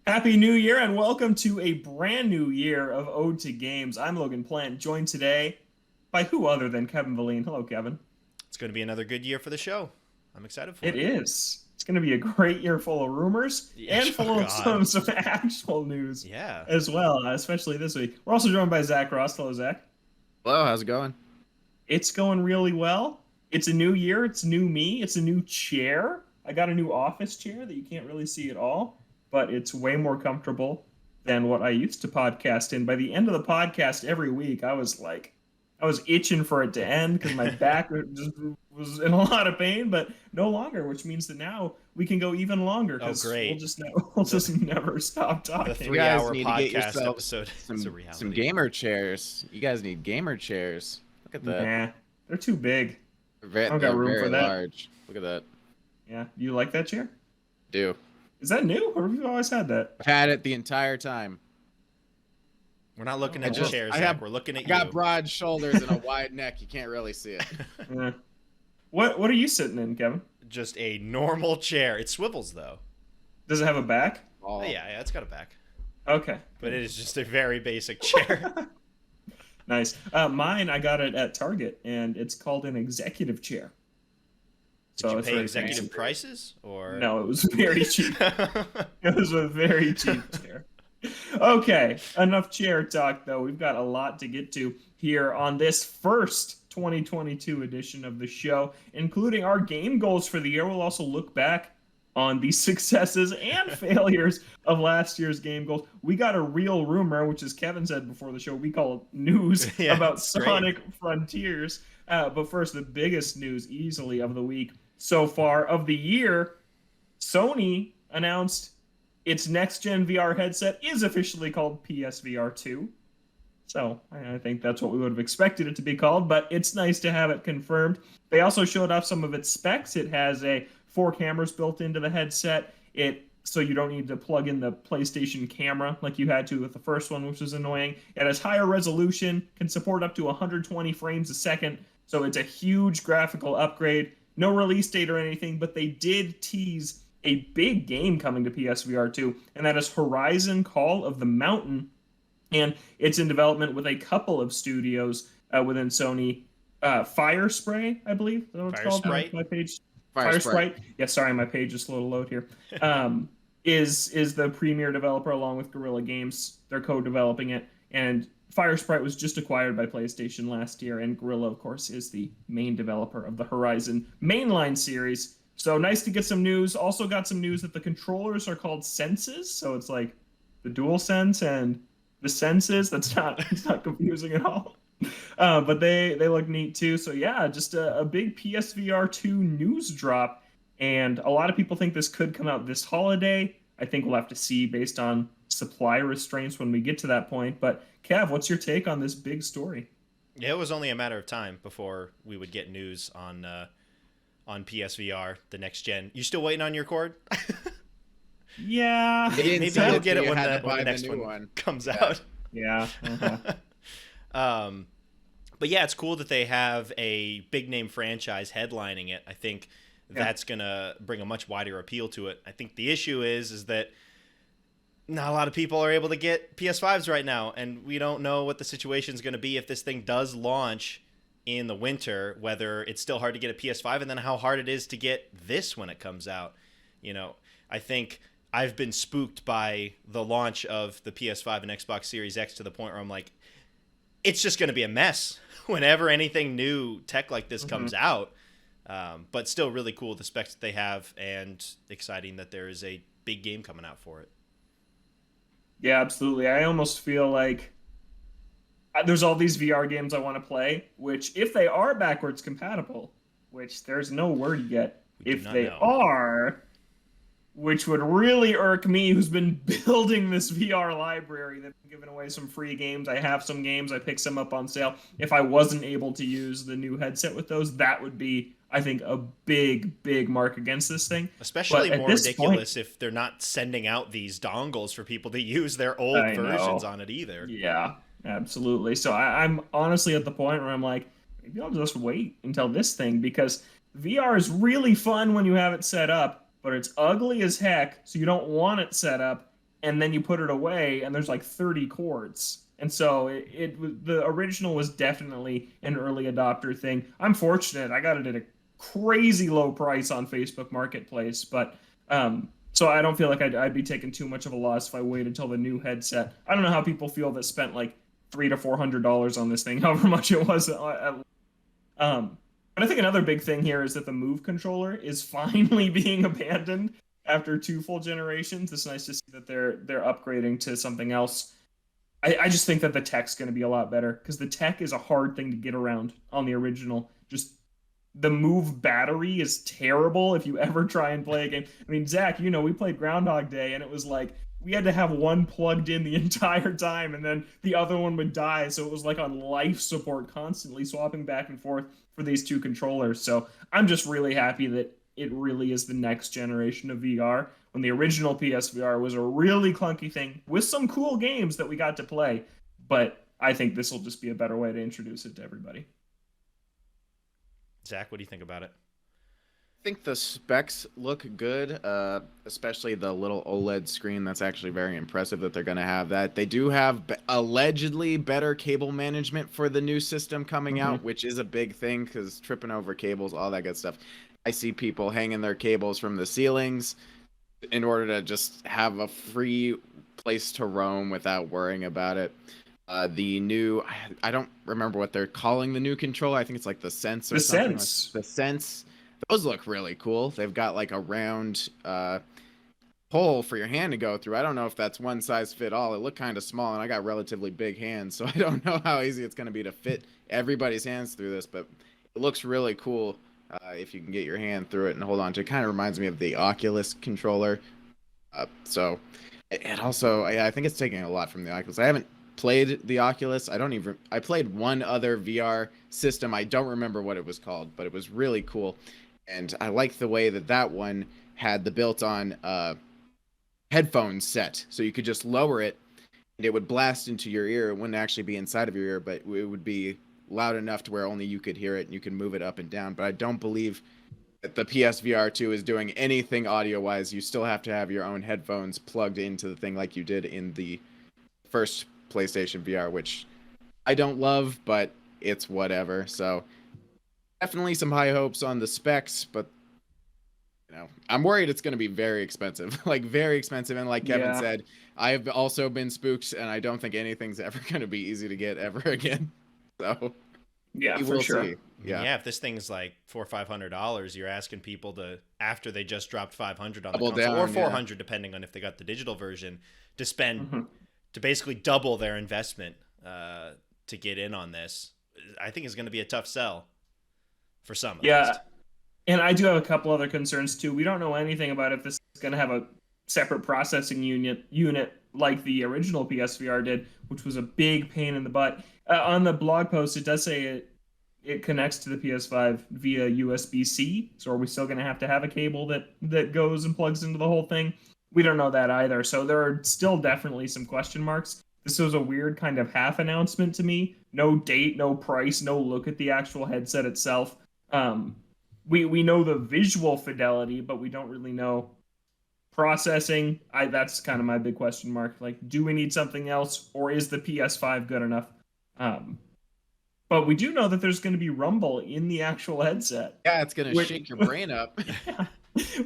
Happy New Year and welcome to a brand new year of Ode to Games. I'm Logan Plant, joined today by who other than Kevin Valine. Hello, Kevin. It's going to be another good year for the show. I'm excited for It it. is. It's going to be a great year full of rumors Yeah, and full oh of God. some actual news Yeah. as well, especially this week. We're also joined by Zach Ross. Hello, Zach. Hello, how's it going? It's going really well. It's a new year. It's new me. It's a new chair. I got a new office chair that you can't really see at all, but it's way more comfortable than what I used to podcast in. By the end of the podcast every week, I was itching for it to end because my back just was in a lot of pain, but no longer, which means that now we can go even longer. Oh, great. We'll just never stop talking. The You guys 3-hour need to get podcast yourself episode is a reality. Some gamer chairs. You guys need gamer chairs. Look at that. Nah, they're too big. They're, I don't got room very for that. large. Look at that. Yeah, you like that chair? Do. Is that new, or have you always had that? I've had it the entire time. We're not looking at I the just- chairs, I Zach. have- We're looking at I got you. broad shoulders and a wide neck. You can't really see it. Yeah. What are you sitting in, Kevin? Just a normal chair. It swivels, though. Does it have a back? Oh, Yeah, it's got a back. Okay. But it is just a very basic chair. Nice. Mine, I got it at Target, and it's called an executive chair. Did you it's pay very executive fancy. prices? Or No, it was very cheap. It was a very cheap chair. Okay, enough chair talk, though. We've got a lot to get to here on this first 2022 edition of the show, including our game goals for the year. We'll also look back on the successes and failures of last year's game goals. We got a real rumor, which, as Kevin said before the show, we call it news Yeah, about it's great. Sonic Frontiers. But first, the biggest news easily of the week so far of the year, Sony announced its next-gen VR headset is officially called PSVR 2. So I think that's what we would have expected it to be called, but it's nice to have it confirmed. They also showed off some of its specs. It has 4 cameras built into the headset. So you don't need to plug in the PlayStation camera like you had to with the first one, which was annoying. It has higher resolution, can support up to 120 frames a second. So it's a huge graphical upgrade. No release date or anything, but they did tease a big game coming to PSVR 2, and that is Horizon Call of the Mountain. And it's in development with a couple of studios within Sony. Fire Spray, I believe. Is that what it's Fire called? Sprite? My page. Fire Sprite. Yeah, sorry, my page is slow to load here. Is the premier developer along with Guerrilla Games. They're co-developing it, and Fire Sprite was just acquired by PlayStation last year, and Guerrilla, of course, is the main developer of the Horizon mainline series. So nice to get some news. Also got some news that the controllers are called Senses, so it's like the DualSense and the Senses. It's not confusing at all. But they look neat too. So yeah, just a big PSVR 2 news drop, and a lot of people think this could come out this holiday. I think we'll have to see based on supply restraints when we get to that point. But Kev, what's your take on this big story? Yeah, it was only a matter of time before we would get news on PSVR, the next gen. You still waiting on your cord? Yeah. They didn't Maybe say you'll that get it you when had to buy the the next new one comes out. Yeah. Uh-huh. But yeah, it's cool that they have a big name franchise headlining it. I think that's gonna bring a much wider appeal to it. I think the issue is that not a lot of people are able to get PS5s right now, and we don't know what the situation is going to be if this thing does launch in the winter, whether it's still hard to get a PS5, and then how hard it is to get this when it comes out. You know, I think I've been spooked by the launch of the PS5 and Xbox Series X to the point where I'm like, it's just going to be a mess whenever anything new tech like this comes out. But still really cool, the specs that they have, and exciting that there is a big game coming out for it. Yeah, absolutely. I almost feel like there's all these VR games I want to play, which if they are backwards compatible, which there's no word yet, We do if not they know. are, which would really irk me, who's been building this VR library. They've been giving away some free games. I have some games. I picked some up on sale. If I wasn't able to use the new headset with those, that would be, I think, a big, big mark against this thing. Especially But at more this ridiculous if they're not sending out these dongles for people to use their old I know. versions on it either. Yeah, absolutely. So I'm honestly at the point where I'm like, maybe I'll just wait until this thing, because VR is really fun when you have it set up, but it's ugly as heck, so you don't want it set up. and then you put it away, and there's like 30 chords. And so the original was definitely an early adopter thing. I'm fortunate; I got it at a crazy low price on Facebook Marketplace, but so I don't feel like I'd be taking too much of a loss if I wait until the new headset. I don't know how people feel that spent like $300 to $400 on this thing, however much it was. But I think another big thing here is that the Move controller is finally being abandoned after 2 full generations. It's nice to see that they're upgrading to something else. I just think that the tech's going to be a lot better because the tech is a hard thing to get around on the original. Just the Move battery is terrible if you ever try and play a game. I mean, Zach, we played Groundhog Day, and it was like we had to have one plugged in the entire time, and then the other one would die. So it was like on life support, constantly swapping back and forth for these 2 controllers. So I'm just really happy that it really is the next generation of VR. When the original PSVR was a really clunky thing with some cool games that we got to play, but I think this will just be a better way to introduce it to everybody. Zach, what do you think about it? I think the specs look good, especially the little OLED screen. That's actually very impressive that they're going to have that. They do have allegedly better cable management for the new system coming out, which is a big thing because tripping over cables, all that good stuff. I see people hanging their cables from the ceilings in order to just have a free place to roam without worrying about it. The new, I don't remember what they're calling the new controller. I think it's like the Sense or something. The Sense. Those look really cool. They've got like a round hole for your hand to go through. I don't know if that's one size fit all. It looked kind of small, and I got relatively big hands, so I don't know how easy it's going to be to fit everybody's hands through this, but it looks really cool if you can get your hand through it and hold on to it. It kind of reminds me of the Oculus controller. So it also, I think it's taking a lot from the Oculus. I haven't played the Oculus. I played one other VR system. I don't remember what it was called, but it was really cool. And I like the way that one had the built-on headphone set. So you could just lower it, and it would blast into your ear. It wouldn't actually be inside of your ear, but it would be loud enough to where only you could hear it, and you can move it up and down. But I don't believe that the PSVR 2 is doing anything audio-wise. You still have to have your own headphones plugged into the thing like you did in the first PlayStation VR, which I don't love, but it's whatever. So definitely some high hopes on the specs, but I'm worried it's going to be very expensive, like very expensive. And like Kevin said, I've also been spooked, and I don't think anything's ever going to be easy to get ever again. So yeah, for sure. See. Yeah, if this thing's like $400 or $500, you're asking people to, after they just dropped $500 on the double console, down, or $400 depending on if they got the digital version, to spend to basically double their investment to get in on this. I think it's going to be a tough sell for some. Yeah, and I do have a couple other concerns too. We don't know anything about if this is going to have a separate processing unit like the original PSVR did, which was a big pain in the butt. On the blog post, it does say it connects to the PS5 via USB-C. So are we still going to have a cable that goes and plugs into the whole thing? We don't know that either. So there are still definitely some question marks. This was a weird kind of half announcement to me. No date, no price, no look at the actual headset itself. We know the visual fidelity, but we don't really know processing. That's kind of my big question mark. Like, do we need something else, or is the PS5 good enough? But we do know that there's going to be rumble in the actual headset. Yeah, it's going to shake your brain up.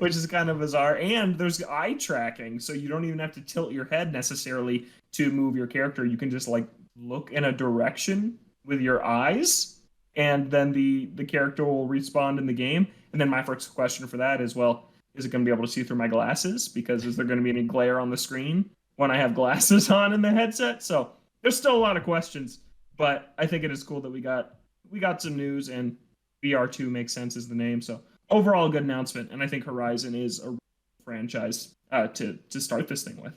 Which is kind of bizarre. And there's eye tracking, so you don't even have to tilt your head necessarily to move your character. You can just like look in a direction with your eyes, and then the character will respawn in the game. And then my first question for that is, well, is it going to be able to see through my glasses? Because is there going to be any glare on the screen when I have glasses on in the headset? So there's still a lot of questions, but I think it is cool that we got some news, and VR2 makes sense as the name. So overall, a good announcement, and I think Horizon is a franchise to start this thing with.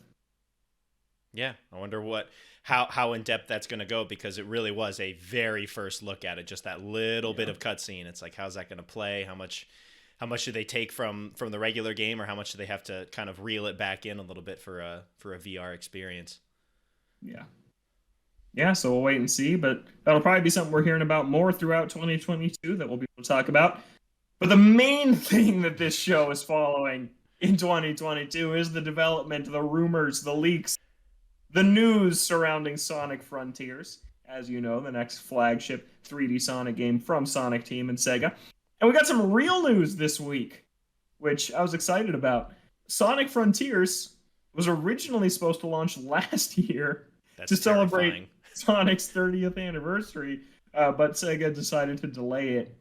Yeah, I wonder how in depth that's going to go, because it really was a very first look at it, just that little bit of cutscene. It's like, how's that going to play? How much do they take from the regular game, or how much do they have to kind of reel it back in a little bit for a VR experience? Yeah, so we'll wait and see, but that'll probably be something we're hearing about more throughout 2022 that we'll be able to talk about. But the main thing that this show is following in 2022 is the development, the rumors, the leaks, the news surrounding Sonic Frontiers. As you know, the next flagship 3D Sonic game from Sonic Team and Sega. And we got some real news this week, which I was excited about. Sonic Frontiers was originally supposed to launch last year to celebrate Sonic's 30th anniversary, but Sega decided to delay it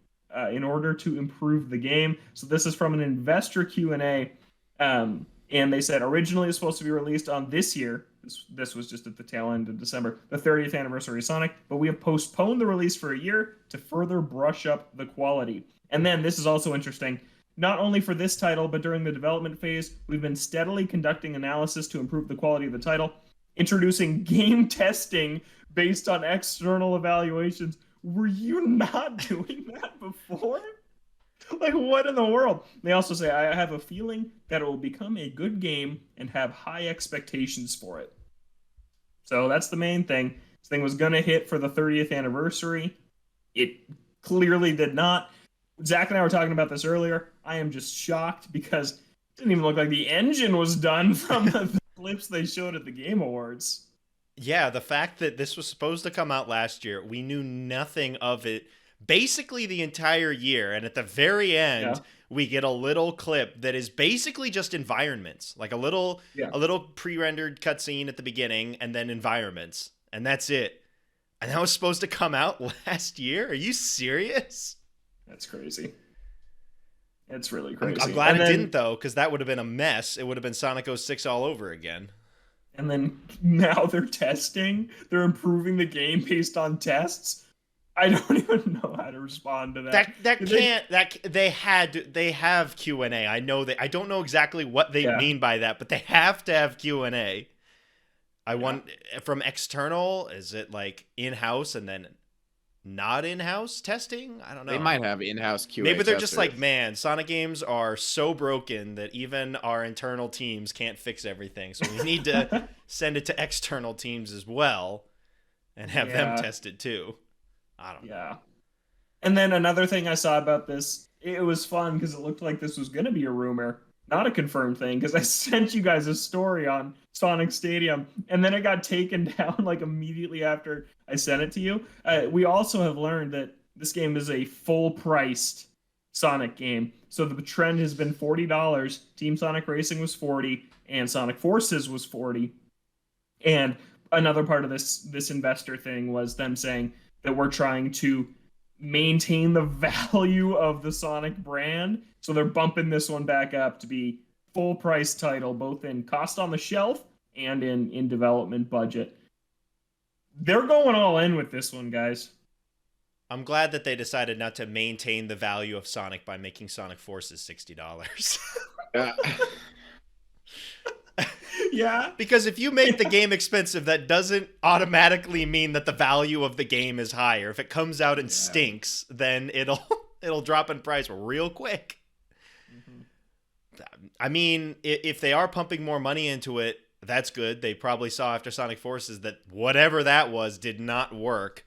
in order to improve the game. So this is from an investor Q&A, and they said originally it was supposed to be released on this year. This was just at the tail end of December, the 30th anniversary of Sonic, but we have postponed the release for a year to further brush up the quality. And then this is also interesting. Not only for this title, but during the development phase, we've been steadily conducting analysis to improve the quality of the title, introducing game testing based on external evaluations. Were you not doing that before? Like, what in the world? They also say, I have a feeling that it will become a good game and have high expectations for it. So that's the main thing. This thing was going to hit for the 30th anniversary. It clearly did not. Zach and I were talking about this earlier. I am just shocked because it didn't even look like the engine was done from the clips they showed at the Game Awards. Yeah, the fact that this was supposed to come out last year, we knew nothing of it basically the entire year, and at the very end we get a little clip that is basically just environments, like a little pre-rendered cutscene at the beginning and then environments, and that's it. And that was supposed to come out last year? Are you serious? That's crazy. It's really crazy. I'm glad it didn't, though, because that would have been a mess. It would have been Sonic 06 all over again. And then now they're testing. They're improving the game based on tests. I don't even know how to respond to that. They have Q&A. I know that. I don't know exactly what they mean by that, but they have to have Q&A. I want from external. Is it like in-house and then not in-house testing? I don't know. They might have in-house QA. Maybe they're just like, man, Sonic games are so broken that even our internal teams can't fix everything. So we need to send it to external teams as well and have them test it too. I don't know. Yeah. And then another thing I saw about this, it was fun because it looked like this was going to be a rumor, not a confirmed thing, because I sent you guys a story on Sonic Stadium, and then it got taken down like immediately after I sent it to you. We also have learned that this game is a full-priced Sonic game. So the trend has been $40. Team Sonic Racing was $40, and Sonic Forces was $40. And another part of this investor thing was them saying that we're trying to maintain the value of the Sonic brand. So they're bumping this one back up to be full price title, both in cost on the shelf and in development budget. They're going all in with this one, guys. I'm glad that they decided not to maintain the value of Sonic by making Sonic Forces $60. Yeah. Because if you make the game expensive, that doesn't automatically mean that the value of the game is higher. If it comes out and stinks, then it'll drop in price real quick. Mm-hmm. I mean, if they are pumping more money into it, that's good. They probably saw after Sonic Forces that whatever that was did not work.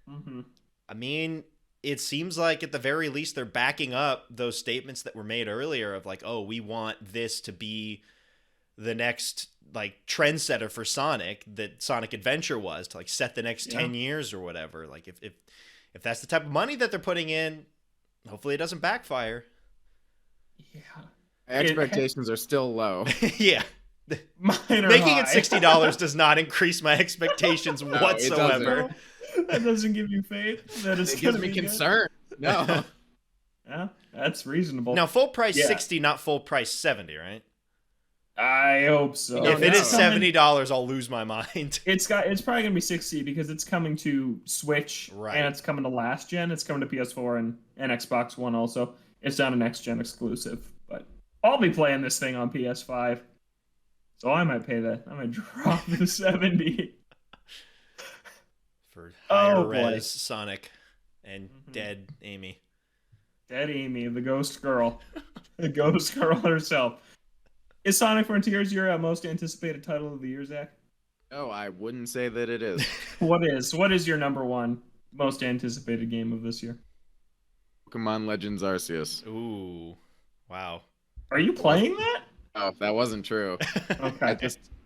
Mm-hmm. I mean, it seems like at the very least they're backing up those statements that were made earlier of like, oh, we want this to be the next like trendsetter for Sonic that Sonic Adventure was, to like set the next 10 years or whatever. Like if that's the type of money that they're putting in, hopefully it doesn't backfire. Yeah. Expectations are still low. Yeah. Making it $60 does not increase my expectations whatsoever. That doesn't give you faith. It gives me concern. No. Yeah, that's reasonable. Now, full price 60, not full price 70, right? I hope so. If it is $70, I'll lose my mind. It's probably gonna be 60 because it's coming to Switch, right? And it's coming to last gen. It's coming to PS4 and Xbox One also. It's not a next gen exclusive, but I'll be playing this thing on PS5, so I might pay that. I might drop the 70 for higher res Sonic and dead Amy. Dead Amy, the ghost girl, the ghost girl herself. Is Sonic Frontiers your most anticipated title of the year, Zach? No, I wouldn't say that it is. What is your number one most anticipated game of this year? Pokemon Legends Arceus. Ooh, wow. Are you playing that? Oh, that wasn't true. Okay.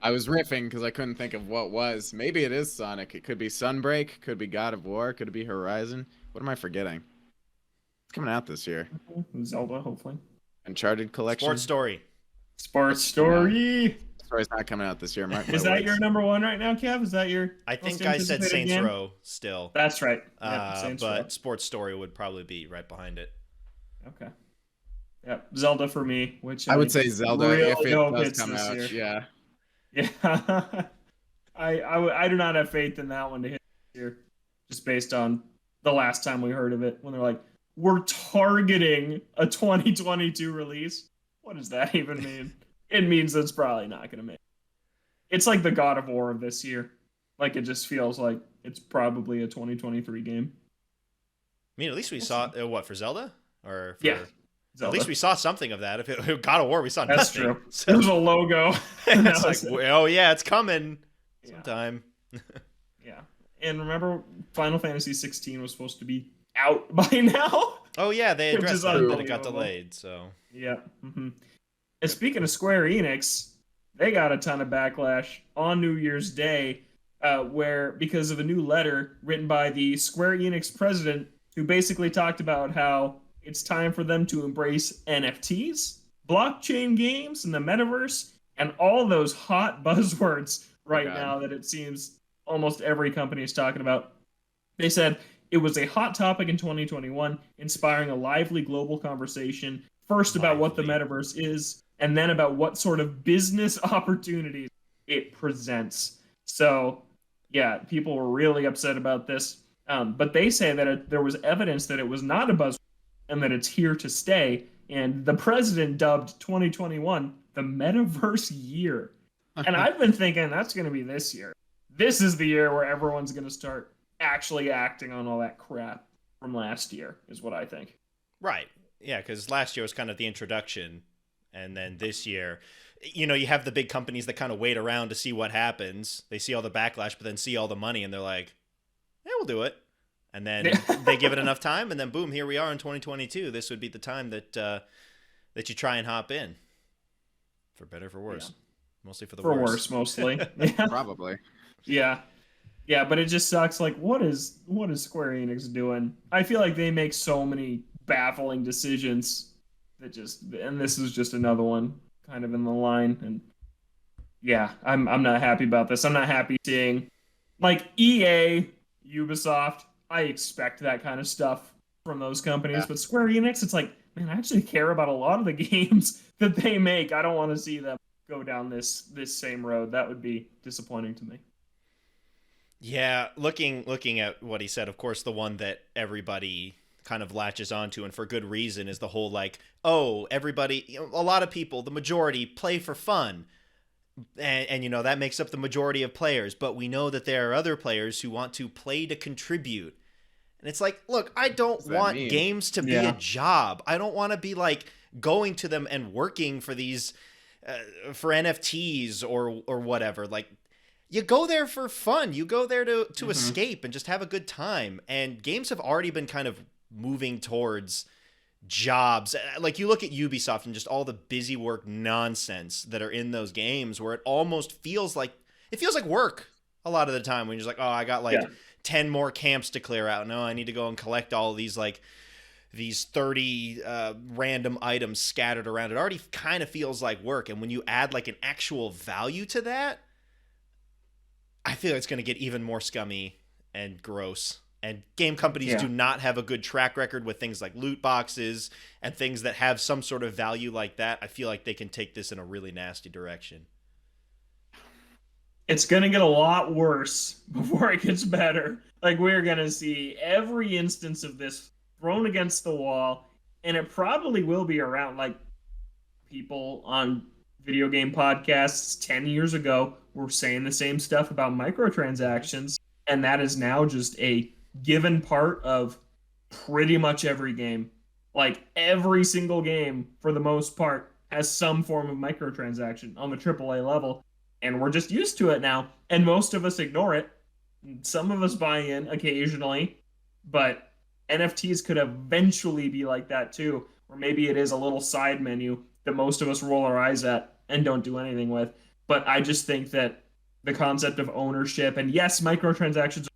I was riffing because I couldn't think of what was. Maybe it is Sonic. It could be Sunbreak. Could be God of War. Could it be Horizon? What am I forgetting? It's coming out this year. Zelda, hopefully. Uncharted Collection. Sports Story. Sports Story. Story's not coming out this year. Mark my Is that words. your number one right now, Kev? Is that your? I most think I said anticipated Saints game? Row still. That's right. Yeah, Saints but Row. Sports Story would probably be right behind it. Okay. Yeah, Zelda for me, which I would say Zelda really if it hope does it's come this out. year. Yeah. Yeah. I do not have faith in that one to hit this year, just based on the last time we heard of it when they're like, we're targeting a 2022 release. What does that even mean? It means it's probably not going to make it. It's like the God of War of this year. Like, it just feels like it's probably a 2023 game. I mean, at least we saw what for Zelda, or for, Yeah, at least we saw something of that. If it God of War, we saw that's nothing. true. So, There's a logo. it's like, oh yeah, it's coming sometime. Yeah, and remember, Final Fantasy 16 was supposed to be out by now. Oh yeah, they Which addressed is that it got unbelievable. delayed. So Yeah. Mm-hmm. And speaking of Square Enix, they got a ton of backlash on New Year's Day, where because of a new letter written by the Square Enix president, who basically talked about how it's time for them to embrace NFTs, blockchain games, and the metaverse, and all those hot buzzwords right now that it seems almost every company is talking about. They said it was a hot topic in 2021, inspiring a lively global conversation, first about what the metaverse is, and then about what sort of business opportunities it presents. So, yeah, people were really upset about this. But they say that there was evidence that it was not a buzzword and that it's here to stay. And the president dubbed 2021 the metaverse year. And I've been thinking that's going to be this year. This is the year where everyone's going to start actually acting on all that crap from last year, is what I think. right, yeah, because last year was kind of the introduction, and then this year, you know, you have the big companies that kind of wait around to see what happens. They see all the backlash, but then see all the money, and they're like, "Yeah, we'll do it." And then they give it enough time, and then boom, here we are in 2022. This would be the time that that you try and hop in, for better or for worse. Yeah. Mostly for the For worse. worse, mostly. Yeah. Probably. Yeah. Yeah, but it just sucks. Like, what is Square Enix doing? I feel like they make so many baffling decisions that and this is just another one kind of in the line. And yeah, I'm not happy about this. I'm not happy seeing like EA, Ubisoft. I expect that kind of stuff from those companies, but Square Enix, it's like, man, I actually care about a lot of the games that they make. I don't want to see them go down this same road. That would be disappointing to me. Yeah, looking at what he said, of course, the one that everybody kind of latches onto, and for good reason, is the whole like, oh, everybody, you know, a lot of people, the majority, play for fun. And you know, that makes up the majority of players, but we know that there are other players who want to play to contribute. And it's like, look, I don't want games to be a job. I don't want to be like going to them and working for these for NFTs or whatever. Like, you go there for fun. You go there to escape and just have a good time. And games have already been kind of moving towards jobs. Like, you look at Ubisoft and just all the busy work nonsense that are in those games, where it almost feels like work a lot of the time, when you're just like, oh, I got like 10 more camps to clear out. No, I need to go and collect all of these, like these 30 random items scattered around. It already kind of feels like work. And when you add like an actual value to that, I feel it's going to get even more scummy and gross. And game companies do not have a good track record with things like loot boxes and things that have some sort of value like that. I feel like they can take this in a really nasty direction. It's going to get a lot worse before it gets better. Like, we're going to see every instance of this thrown against the wall, and it probably will be around. Like, people on video game podcasts 10 years ago were saying the same stuff about microtransactions, and that is now just a given part of pretty much every game. Like, every single game, for the most part, has some form of microtransaction on the AAA level. And we're just used to it now. And most of us ignore it. Some of us buy in occasionally. But NFTs could eventually be like that too. Or maybe it is a little side menu that most of us roll our eyes at and don't do anything with. But I just think that the concept of ownership, and yes, microtransactions,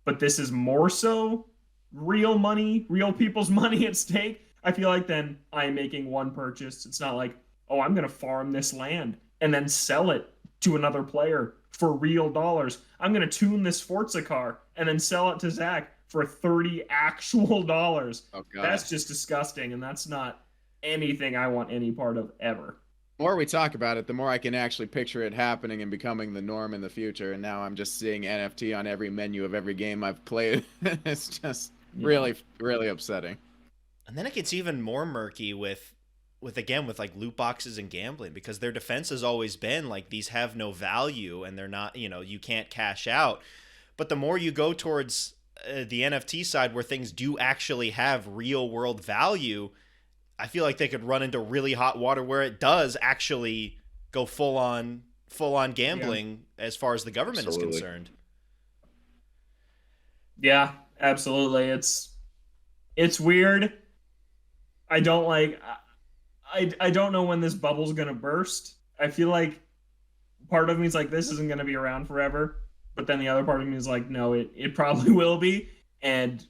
but this is more so real money, real people's money at stake. I feel like then I'm making one purchase. It's not like, oh, I'm going to farm this land and then sell it to another player for real dollars. I'm going to tune this Forza car and then sell it to Zach for 30 actual dollars. Oh, God. That's just disgusting, and that's not anything I want any part of ever. The more we talk about it, the more I can actually picture it happening and becoming the norm in the future. And now I'm just seeing NFT on every menu of every game I've played. It's just really, really upsetting. And then it gets even more murky with like loot boxes and gambling, because their defense has always been like, these have no value and they're not, you can't cash out. But the more you go towards the NFT side, where things do actually have real world value, I feel like they could run into really hot water where it does actually go full on gambling as far as the government is concerned. Yeah, absolutely. It's weird. I don't like. I don't know when this bubble's gonna burst. I feel like part of me is like, this isn't gonna be around forever, but then the other part of me is like, no, it probably will be, and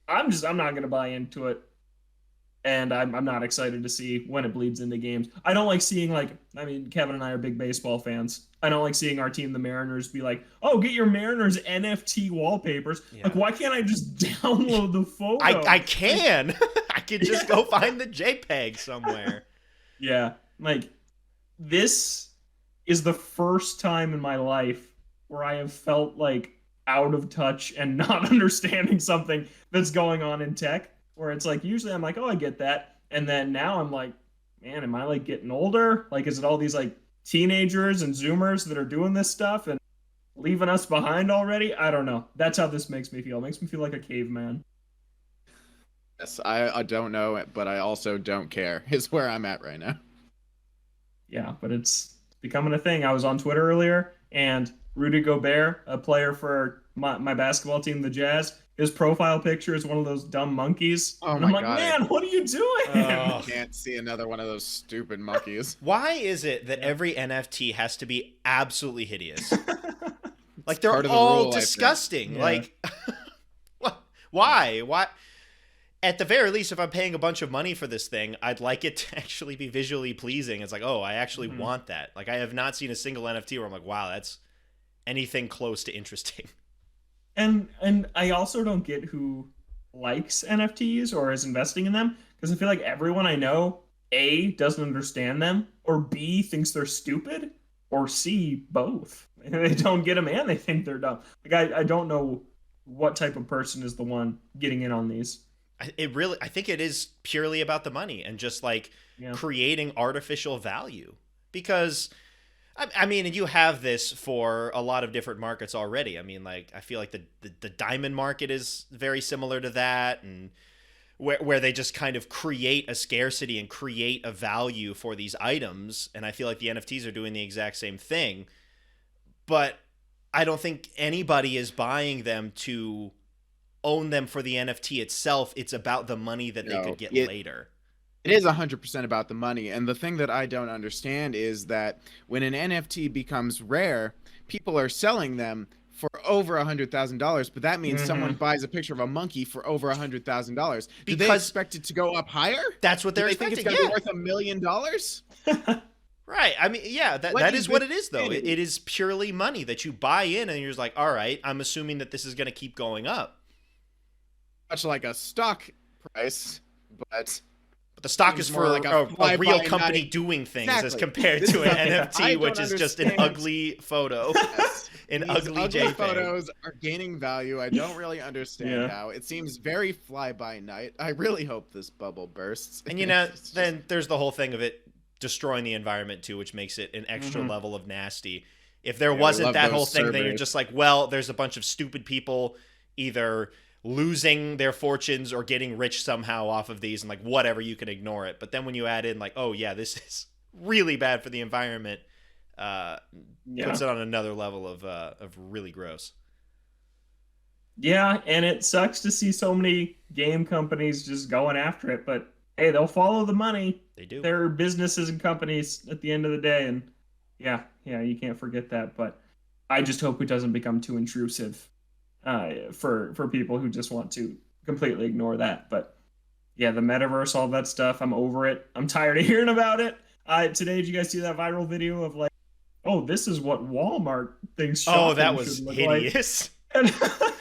I'm not gonna buy into it, and I'm not excited to see when it bleeds into games. I don't like seeing, like, I mean, Kevin and I are big baseball fans. I don't like seeing our team, the Mariners, be like, oh, get your Mariners NFT wallpapers. Yeah. Like, why can't I just download the photo? I can. I can just go find the JPEG somewhere. Yeah. Like, this is the first time in my life where I have felt like out of touch and not understanding something that's going on in tech, where it's like, usually I'm like, oh, I get that. And then now I'm like, man, am I like getting older? Like, is it all these like teenagers and Zoomers that are doing this stuff and leaving us behind already? I don't know. That's how this makes me feel. It makes me feel like a caveman. Yes, I don't know, but I also don't care, is where I'm at right now. Yeah, but it's becoming a thing. I was on Twitter earlier, and Rudy Gobert, a player for my basketball team, the Jazz, his profile picture is one of those dumb monkeys. Oh, and I'm like, man, what are you doing? I can't see another one of those stupid monkeys. Why is it that every NFT has to be absolutely hideous? Like, they're all disgusting. Like, why? Why? At the very least, if I'm paying a bunch of money for this thing, I'd like it to actually be visually pleasing. It's like, oh, I actually want that. Like, I have not seen a single NFT where I'm like, wow, that's anything close to interesting. And I also don't get who likes NFTs or is investing in them, because I feel like everyone I know, A, doesn't understand them, or B, thinks they're stupid, or C, both. And they don't get them and they think they're dumb. Like, I don't know what type of person is the one getting in on these. I think it is purely about the money and just like creating artificial value, because I mean, you have this for a lot of different markets already. I mean, like, I feel like the diamond market is very similar to that, and where they just kind of create a scarcity and create a value for these items. And I feel like the NFTs are doing the exact same thing, but I don't think anybody is buying them to own them for the NFT itself. It's about the money that they could get later. It is 100% about the money. And the thing that I don't understand is that when an NFT becomes rare, people are selling them for over $100,000, but that means someone buys a picture of a monkey for over $100,000. Do they expect it to go up higher? That's what they're expecting. Think it's going to be worth $1 million? Right. I mean, yeah, that is what it is, though. It is purely money that you buy in, and you're just like, all right, I'm assuming that this is going to keep going up. Much like a stock price, but the stock is for like a real company doing things as compared to an NFT, which is just an ugly photo. Yes. An ugly JPEG. Photos are gaining value. I don't really understand how. It seems very fly-by-night. I really hope this bubble bursts. And then there's the whole thing of it destroying the environment too, which makes it an extra level of nasty. If there wasn't that whole thing, then you're just like, well, there's a bunch of stupid people either losing their fortunes or getting rich somehow off of these, and like, whatever, you can ignore it. But then when you add in like, oh yeah, this is really bad for the environment, puts it on another level of really gross. Yeah, and it sucks to see so many game companies just going after it, but hey, they'll follow the money. They do. They're businesses and companies at the end of the day, and yeah, you can't forget that. But I just hope it doesn't become too intrusive for people who just want to completely ignore that. But yeah, the metaverse, all that stuff, I'm over it. I'm tired of hearing about it. Today, did you guys see that viral video of like, oh, this is what Walmart thinks shopping Oh, that was should look hideous. like. And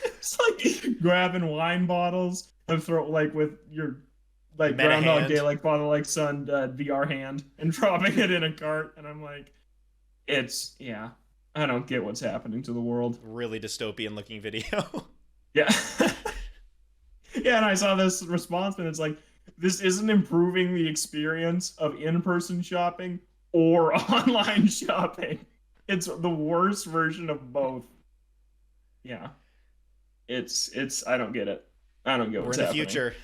it's like grabbing wine bottles and throw like with your like Meta Groundhog hand. Day, like Father like Son VR hand and dropping it in a cart. And I'm like, I don't get what's happening to the world. Really dystopian looking video. Yeah. Yeah, and I saw this response and it's like, this isn't improving the experience of in-person shopping or online shopping. It's the worst version of both. Yeah. It's I don't get it. I don't get what's happening. We're in the future.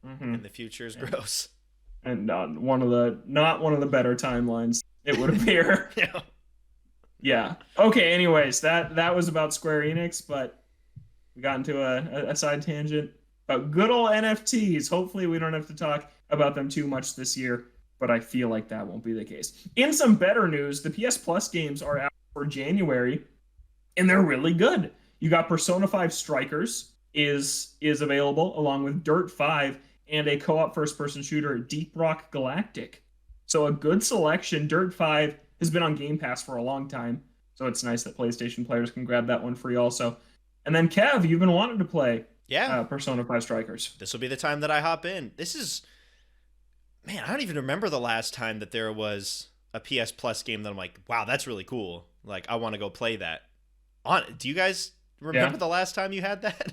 Mm-hmm. And the future is gross. And not one of the better timelines, it would appear. Yeah. Yeah. Okay, anyways, that was about Square Enix, but we got into a side tangent about good old NFTs. Hopefully we don't have to talk about them too much this year, but I feel like that won't be the case. In some better news, the PS Plus games are out for January, and they're really good. You got Persona 5 Strikers is available, along with Dirt 5 and a co-op first-person shooter, Deep Rock Galactic. So a good selection. Dirt 5 has been on Game Pass for a long time, so it's nice that PlayStation players can grab that one free also. And then Kev, you've been wanting to play Persona 5 Strikers. This will be the time that I hop in. Man, I don't even remember the last time that there was a PS Plus game that I'm like, wow, that's really cool. Like, I want to go play that. Do you guys remember the last time you had that?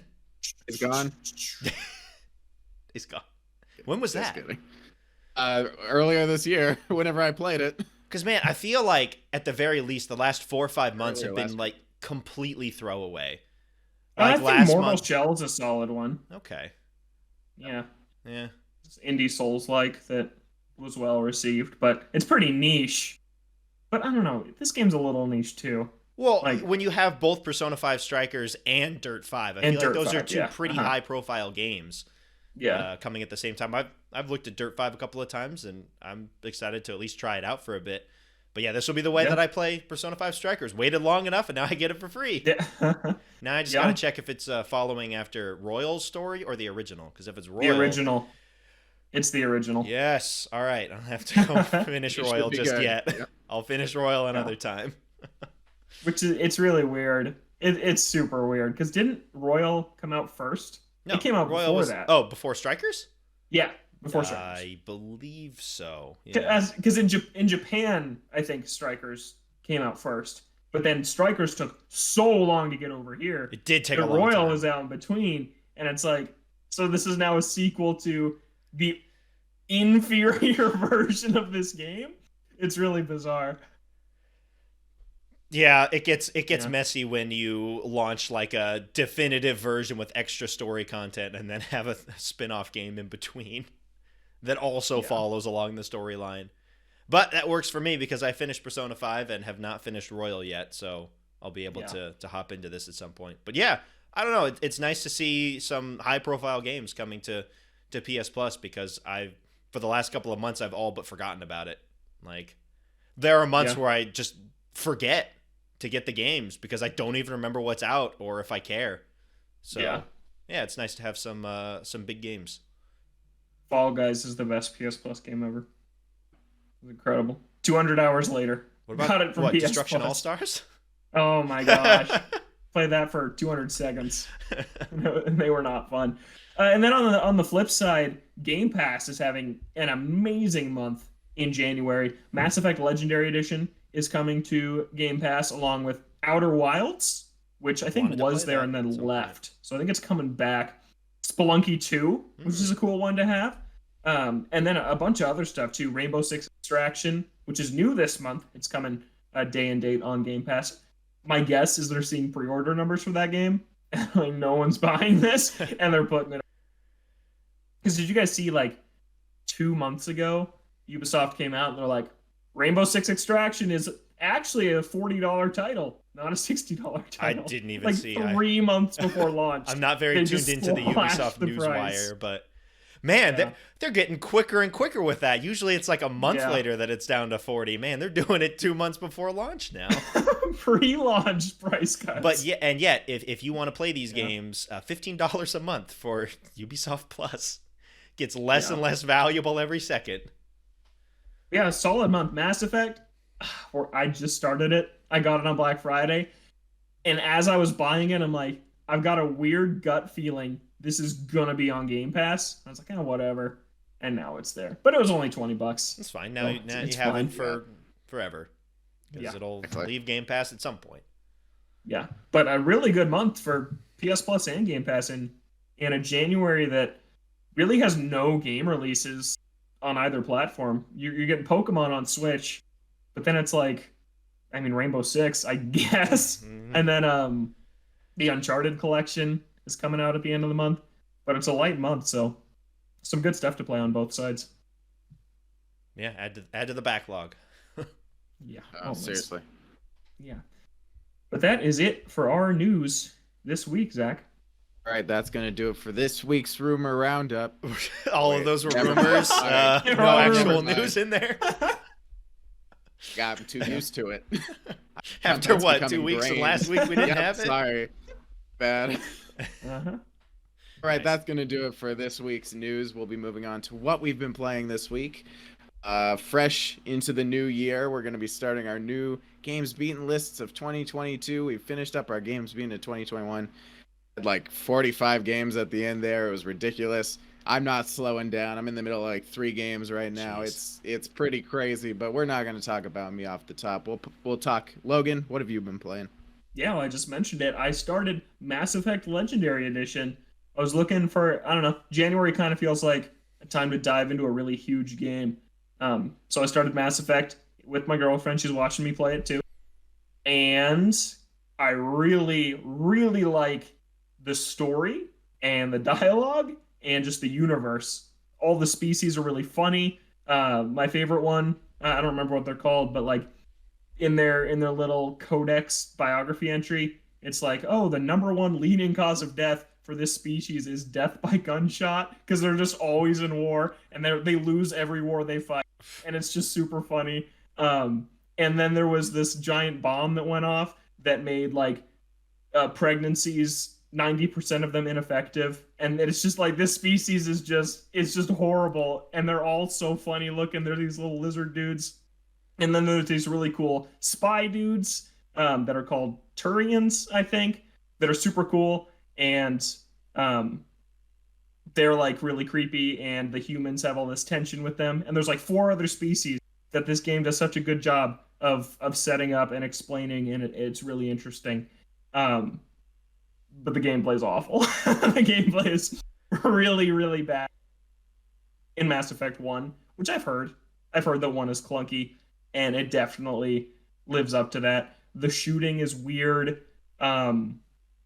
It's gone. It's gone. When was Just that? kidding. Earlier this year, whenever I played it. Because, man, I feel like at the very least, the last 4 or 5 months Earlier have been last like completely throwaway. I Like think last Mortal month. Shell is a solid one. Okay. Yeah. Yeah. It's indie Souls-like that was well received, but it's pretty niche. But I don't know, this game's a little niche too. Well, Like- when you have both Persona 5 Strikers and Dirt 5, I feel And like Dirt those are 5, two yeah. pretty high-profile games. Yeah. Coming at the same time. I've looked at Dirt 5 a couple of times, and I'm excited to at least try it out for a bit. But yeah, this will be the way that I play Persona 5 Strikers. Waited long enough, and now I get it for free. Yeah. Now I just gotta check if it's following after Royal's story or the original. Because if it's The Royal... original. It's the original. Yes. All right. I don't have to go finish It Royal should be just good. yet. Yeah. I'll finish Royal another time. Which is, it's really weird. It's super weird. Because didn't Royal come out first? No, It came out Royal before was, that. Oh, before Strikers? Yeah, before Strikers. I believe so. Yeah. Because in Japan, I think Strikers came out first. But then Strikers took so long to get over here. It did take The a long Royal time. is out in between. And it's like, so this is now a sequel to the inferior version of this game? It's really bizarre. Yeah, it gets Yeah. messy when you launch like a definitive version with extra story content and then have a spin-off game in between that also follows along the storyline. But that works for me because I finished Persona 5 and have not finished Royal yet, so I'll be able to hop into this at some point. But yeah, I don't know, it's nice to see some high-profile games coming to PS Plus because for the last couple of months I've all but forgotten about it. Like, there are months where I just forget to get the games because I don't even remember what's out or if I care. So yeah, it's nice to have some big games. Fall Guys is the best PS Plus game ever. It's incredible. 200 hours later. What Got about it from PS Destruction Plus. All Stars? Oh my gosh. Played that for 200 seconds. And they were not fun. And then on the flip side, Game Pass is having an amazing month in January. Mass Effect Legendary Edition is coming to Game Pass along with Outer Wilds, which I think Wanted to was play there that and then at some left. So I think it's coming back. Spelunky 2, which is a cool one to have. And then a bunch of other stuff too. Rainbow Six Extraction, which is new this month. It's coming day and date on Game Pass. My guess is they're seeing pre-order numbers for that game. Like, no one's buying this, and they're putting it. Because did you guys see, like, 2 months ago, Ubisoft came out and they're like, Rainbow Six Extraction is actually a $40 title, not a $60 title. I didn't even like see. 3 months before launch. I'm not very They tuned just into the slashed Ubisoft the price. Newswire, but Man, Yeah. they're getting quicker and quicker with that. Usually it's like a month Yeah. later that it's down to 40. Man, they're doing it 2 months before launch now. Pre-launch price cuts. But yet, if you want to play these Yeah. games, $15 a month for Ubisoft Plus gets less Yeah. and less valuable every second. Yeah, solid month. Mass Effect, or I just started it. I got it on Black Friday. And as I was buying it, I'm like, I've got a weird gut feeling this is gonna be on Game Pass. I was like, whatever. And now it's there. But it was only $20. It's fine. Now, So now it's you have fine. it for forever. Because Yeah. it'll Exactly. leave Game Pass at some point. Yeah. But a really good month for PS Plus and Game Pass in a January that really has no game releases on either platform. You're getting Pokemon on Switch, but then it's like, I mean, Rainbow Six, I guess. Mhm. And then the Uncharted collection is coming out at the end of the month. But it's a light month, so some good stuff to play on both sides. Yeah, add to the backlog. Yeah. Seriously. Yeah. But that is it for our news this week, Zach. All right, that's going to do it for this week's rumor roundup. All Wait, of those were never mind. rumors. All right. No Never mind. actual Never news in there. God, I'm too used to it. After That's what, 2 becoming weeks? And ingrained. last week we didn't Yep, have it? Sorry. Bad. Uh-huh. All right, Nice. that's going to do it for this week's news. We'll be moving on to what we've been playing this week. Fresh into the new year, we're going to be starting our new games beaten lists of 2022. We finished up our games beaten of 2021. Had like 45 games at the end there. It was ridiculous. I'm not slowing down. I'm in the middle of like 3 games right now. Jeez. It's pretty crazy, but we're not going to talk about me off the top. We'll talk. Logan, what have you been playing? Yeah, well, I just mentioned it. I started Mass Effect Legendary Edition. I was looking for, I don't know, January kind of feels like a time to dive into a really huge game. So I started Mass Effect with my girlfriend. She's watching me play it too. And I really, really like the story and the dialogue and just the universe. All the species are really funny. My favorite one, I don't remember what they're called, but like in their little codex biography entry, it's like, oh, the number one leading cause of death for this species is death by gunshot, because they're just always in war and they lose every war they fight, and it's just super funny. And then there was this giant bomb that went off that made like pregnancies, 90% of them ineffective, and it's just like this species is just horrible, and they're all so funny looking. They're these little lizard dudes. And then there's these really cool spy dudes that are called Turians, I think, that are super cool. And they're like really creepy, and the humans have all this tension with them. And there's like 4 other species that this game does such a good job of setting up and explaining, and it's really interesting. But the gameplay's awful. The gameplay is really, really bad in Mass Effect 1, which I've heard. I've heard that 1 is clunky, and it definitely lives up to that. The shooting is weird.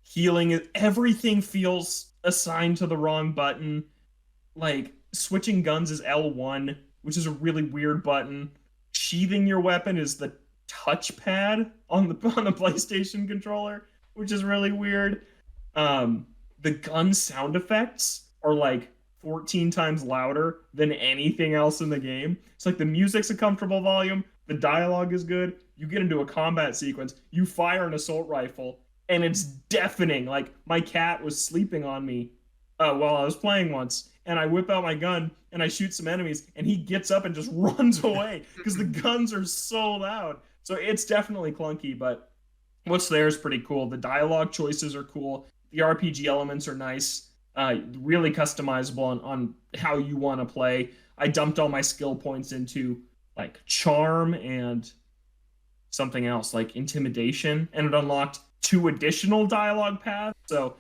Healing is, everything feels assigned to the wrong button. Like switching guns is L1, which is a really weird button. Sheathing your weapon is the touchpad on the PlayStation controller, which is really weird. The gun sound effects are like 14 times louder than anything else in the game. It's like the music's a comfortable volume, the dialogue is good. You get into a combat sequence, you fire an assault rifle, and it's deafening. Like my cat was sleeping on me while I was playing once, and I whip out my gun and I shoot some enemies, and he gets up and just runs away because the guns are so loud. So it's definitely clunky, but what's there is pretty cool. The dialogue choices are cool. The RPG elements are nice. Really customizable on how you want to play. I dumped all my skill points into like charm and something else like intimidation, and it unlocked 2 additional dialogue paths. So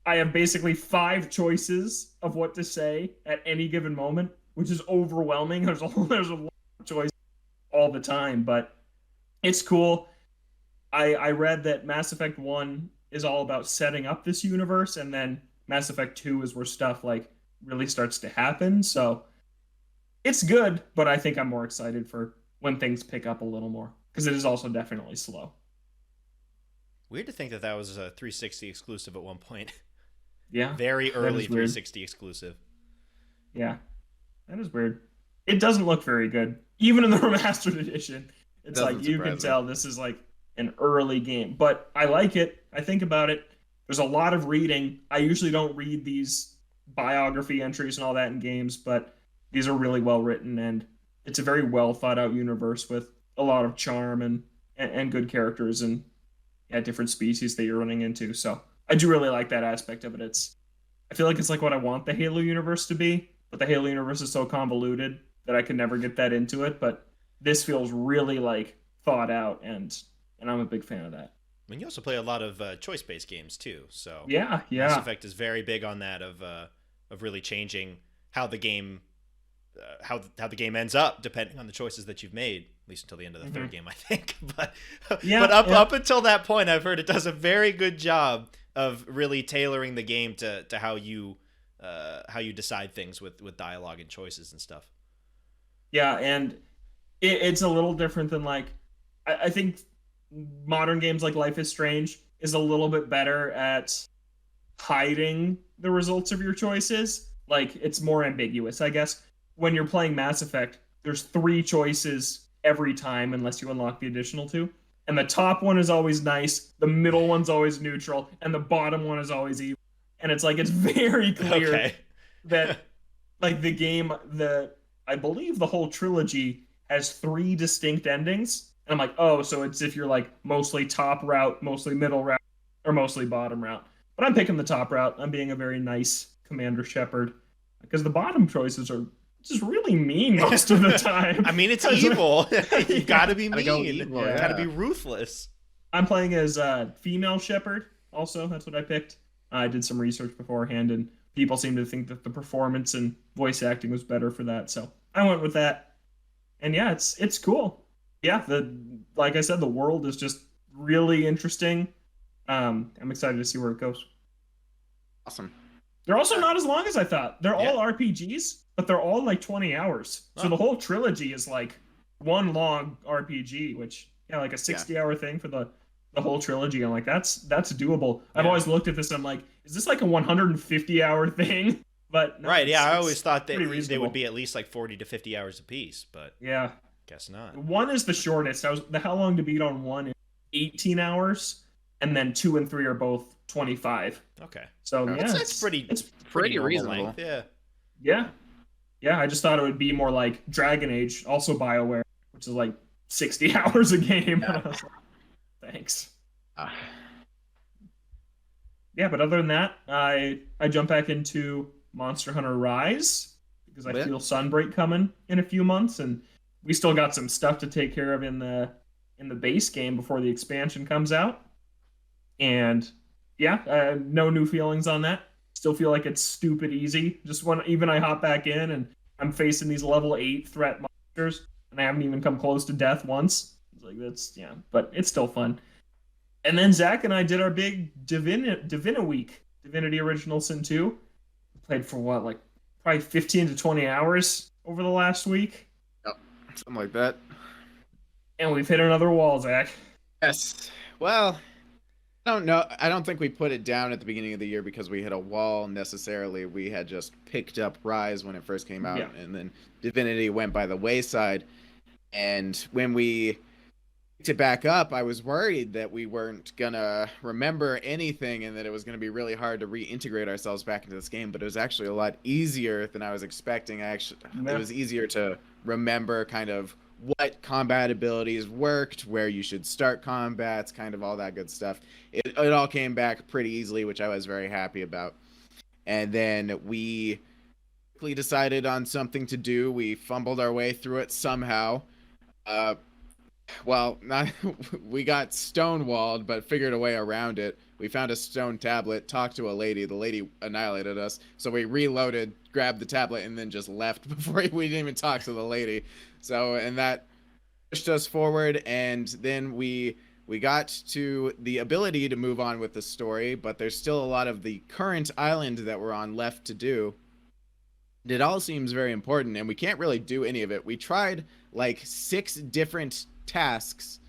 I have basically 5 choices of what to say at any given moment, which is overwhelming. There's a lot of choice all the time, but it's cool. I read that Mass Effect 1 is all about setting up this universe, and then Mass Effect 2 is where stuff like really starts to happen. So it's good, but I think I'm more excited for when things pick up a little more, because it is also definitely slow. Weird to think that was a 360 exclusive at one point. Yeah. Very early is weird. 360 exclusive. Yeah, that is weird. It doesn't look very good, even in the remastered edition. It It's like doesn't you can surprise me. tell this is like an early game, but I like it. I think about it. There's a lot of reading. I usually don't read these biography entries and all that in games, but these are really well written, and it's a very well thought out universe with a lot of charm and good characters and yeah, different species that you're running into. So I do really like that aspect of it. I feel like it's like what I want the Halo universe to be, but the Halo universe is so convoluted that I can never get that into it. But this feels really like thought out, and I'm a big fan of that. I mean, you also play a lot of choice-based games too, so Yeah, Mass yeah. Effect is very big on that of really changing how the game how the game ends up depending on the choices that you've made, at least until the end of the third game, I think. But Yeah, but up yeah. up until that point, I've heard it does a very good job of really tailoring the game to how you decide things with dialogue and choices and stuff. Yeah, and it's a little different than like I think modern games like Life is Strange is a little bit better at hiding the results of your choices. Like it's more ambiguous, I guess. When you're playing Mass Effect, there's three choices every time unless you unlock the additional two. And the top one is always nice, the middle one's always neutral, and the bottom one is always evil. And it's like it's very clear Okay. that like the game the I believe the whole trilogy has three distinct endings. And I'm like, oh, so it's if you're like mostly top route, mostly middle route, or mostly bottom route. But I'm picking the top route. I'm being a very nice Commander Shepard because the bottom choices are just really mean most of the time. I mean, it's evil. You got to be Gotta go mean. evil, Yeah. Got to yeah. be ruthless. I'm playing as female Shepard. Also, that's what I picked. I did some research beforehand, and people seem to think that the performance and voice acting was better for that, so I went with that. And yeah, it's cool. Yeah, the like I said, the world is just really interesting. I'm excited to see where it goes. Awesome. They're also not as long as I thought. They're Yeah. all RPGs, but they're all like 20 hours. So Oh. the whole trilogy is like one long RPG, which yeah, like a 60-hour thing for the whole trilogy. I'm like, that's doable. I've Yeah. always looked at this. I'm like, is this like a 150-hour thing? But no, Right, yeah, I it's always thought that pretty they reasonable. would be at least like 40 to 50 hours apiece, but Yeah, guess not. one is the shortest. I was the how long to beat on one is 18 hours, and then two and three are both 25. Okay. So That's- yeah, That's pretty It's Pretty normal reasonable. length, yeah. yeah, yeah. I just thought it would be more like Dragon Age, also BioWare, which is like 60 hours a game. Yeah. And I was like, thanks. Ah, Yeah, but other than that, I jump back into Monster Hunter Rise because I Yeah. feel Sunbreak coming in a few months, and we still got some stuff to take care of in the base game before the expansion comes out. And yeah, no new feelings on that. Still feel like it's stupid easy. Just when even I hop back in and I'm facing these level 8 threat monsters, and I haven't even come close to death once. It's like that's yeah, but it's still fun. And then Zach and I did our big Divina week, Divinity Original Sin 2. We played for what, like probably 15 to 20 hours over the last week. something like that. And we've hit another wall, Zach. Yes. Well, I don't know. I don't think we put it down at the beginning of the year because we hit a wall necessarily. We had just picked up Rise when it first came out, Yeah. and then Divinity went by the wayside. And when we picked it back up, I was worried that we weren't gonna remember anything and that it was gonna be really hard to reintegrate ourselves back into this game. But it was actually a lot easier than I was expecting. Yeah. It was easier to remember kind of what combat abilities worked, where you should start combats, kind of all that good stuff. It all came back pretty easily, which I was very happy about. And then we quickly decided on something to do. We fumbled our way through it somehow. Well, not we got stonewalled, but figured a way around it. We found a stone tablet, talked to a lady. The lady annihilated us, so we reloaded, grabbed the tablet, and then just left before we didn't even talk to the lady. So, and that pushed us forward, and then we got to the ability to move on with the story, but there's still a lot of the current island that we're on left to do. It all seems very important, and we can't really do any of it. We tried like 6 different tasks,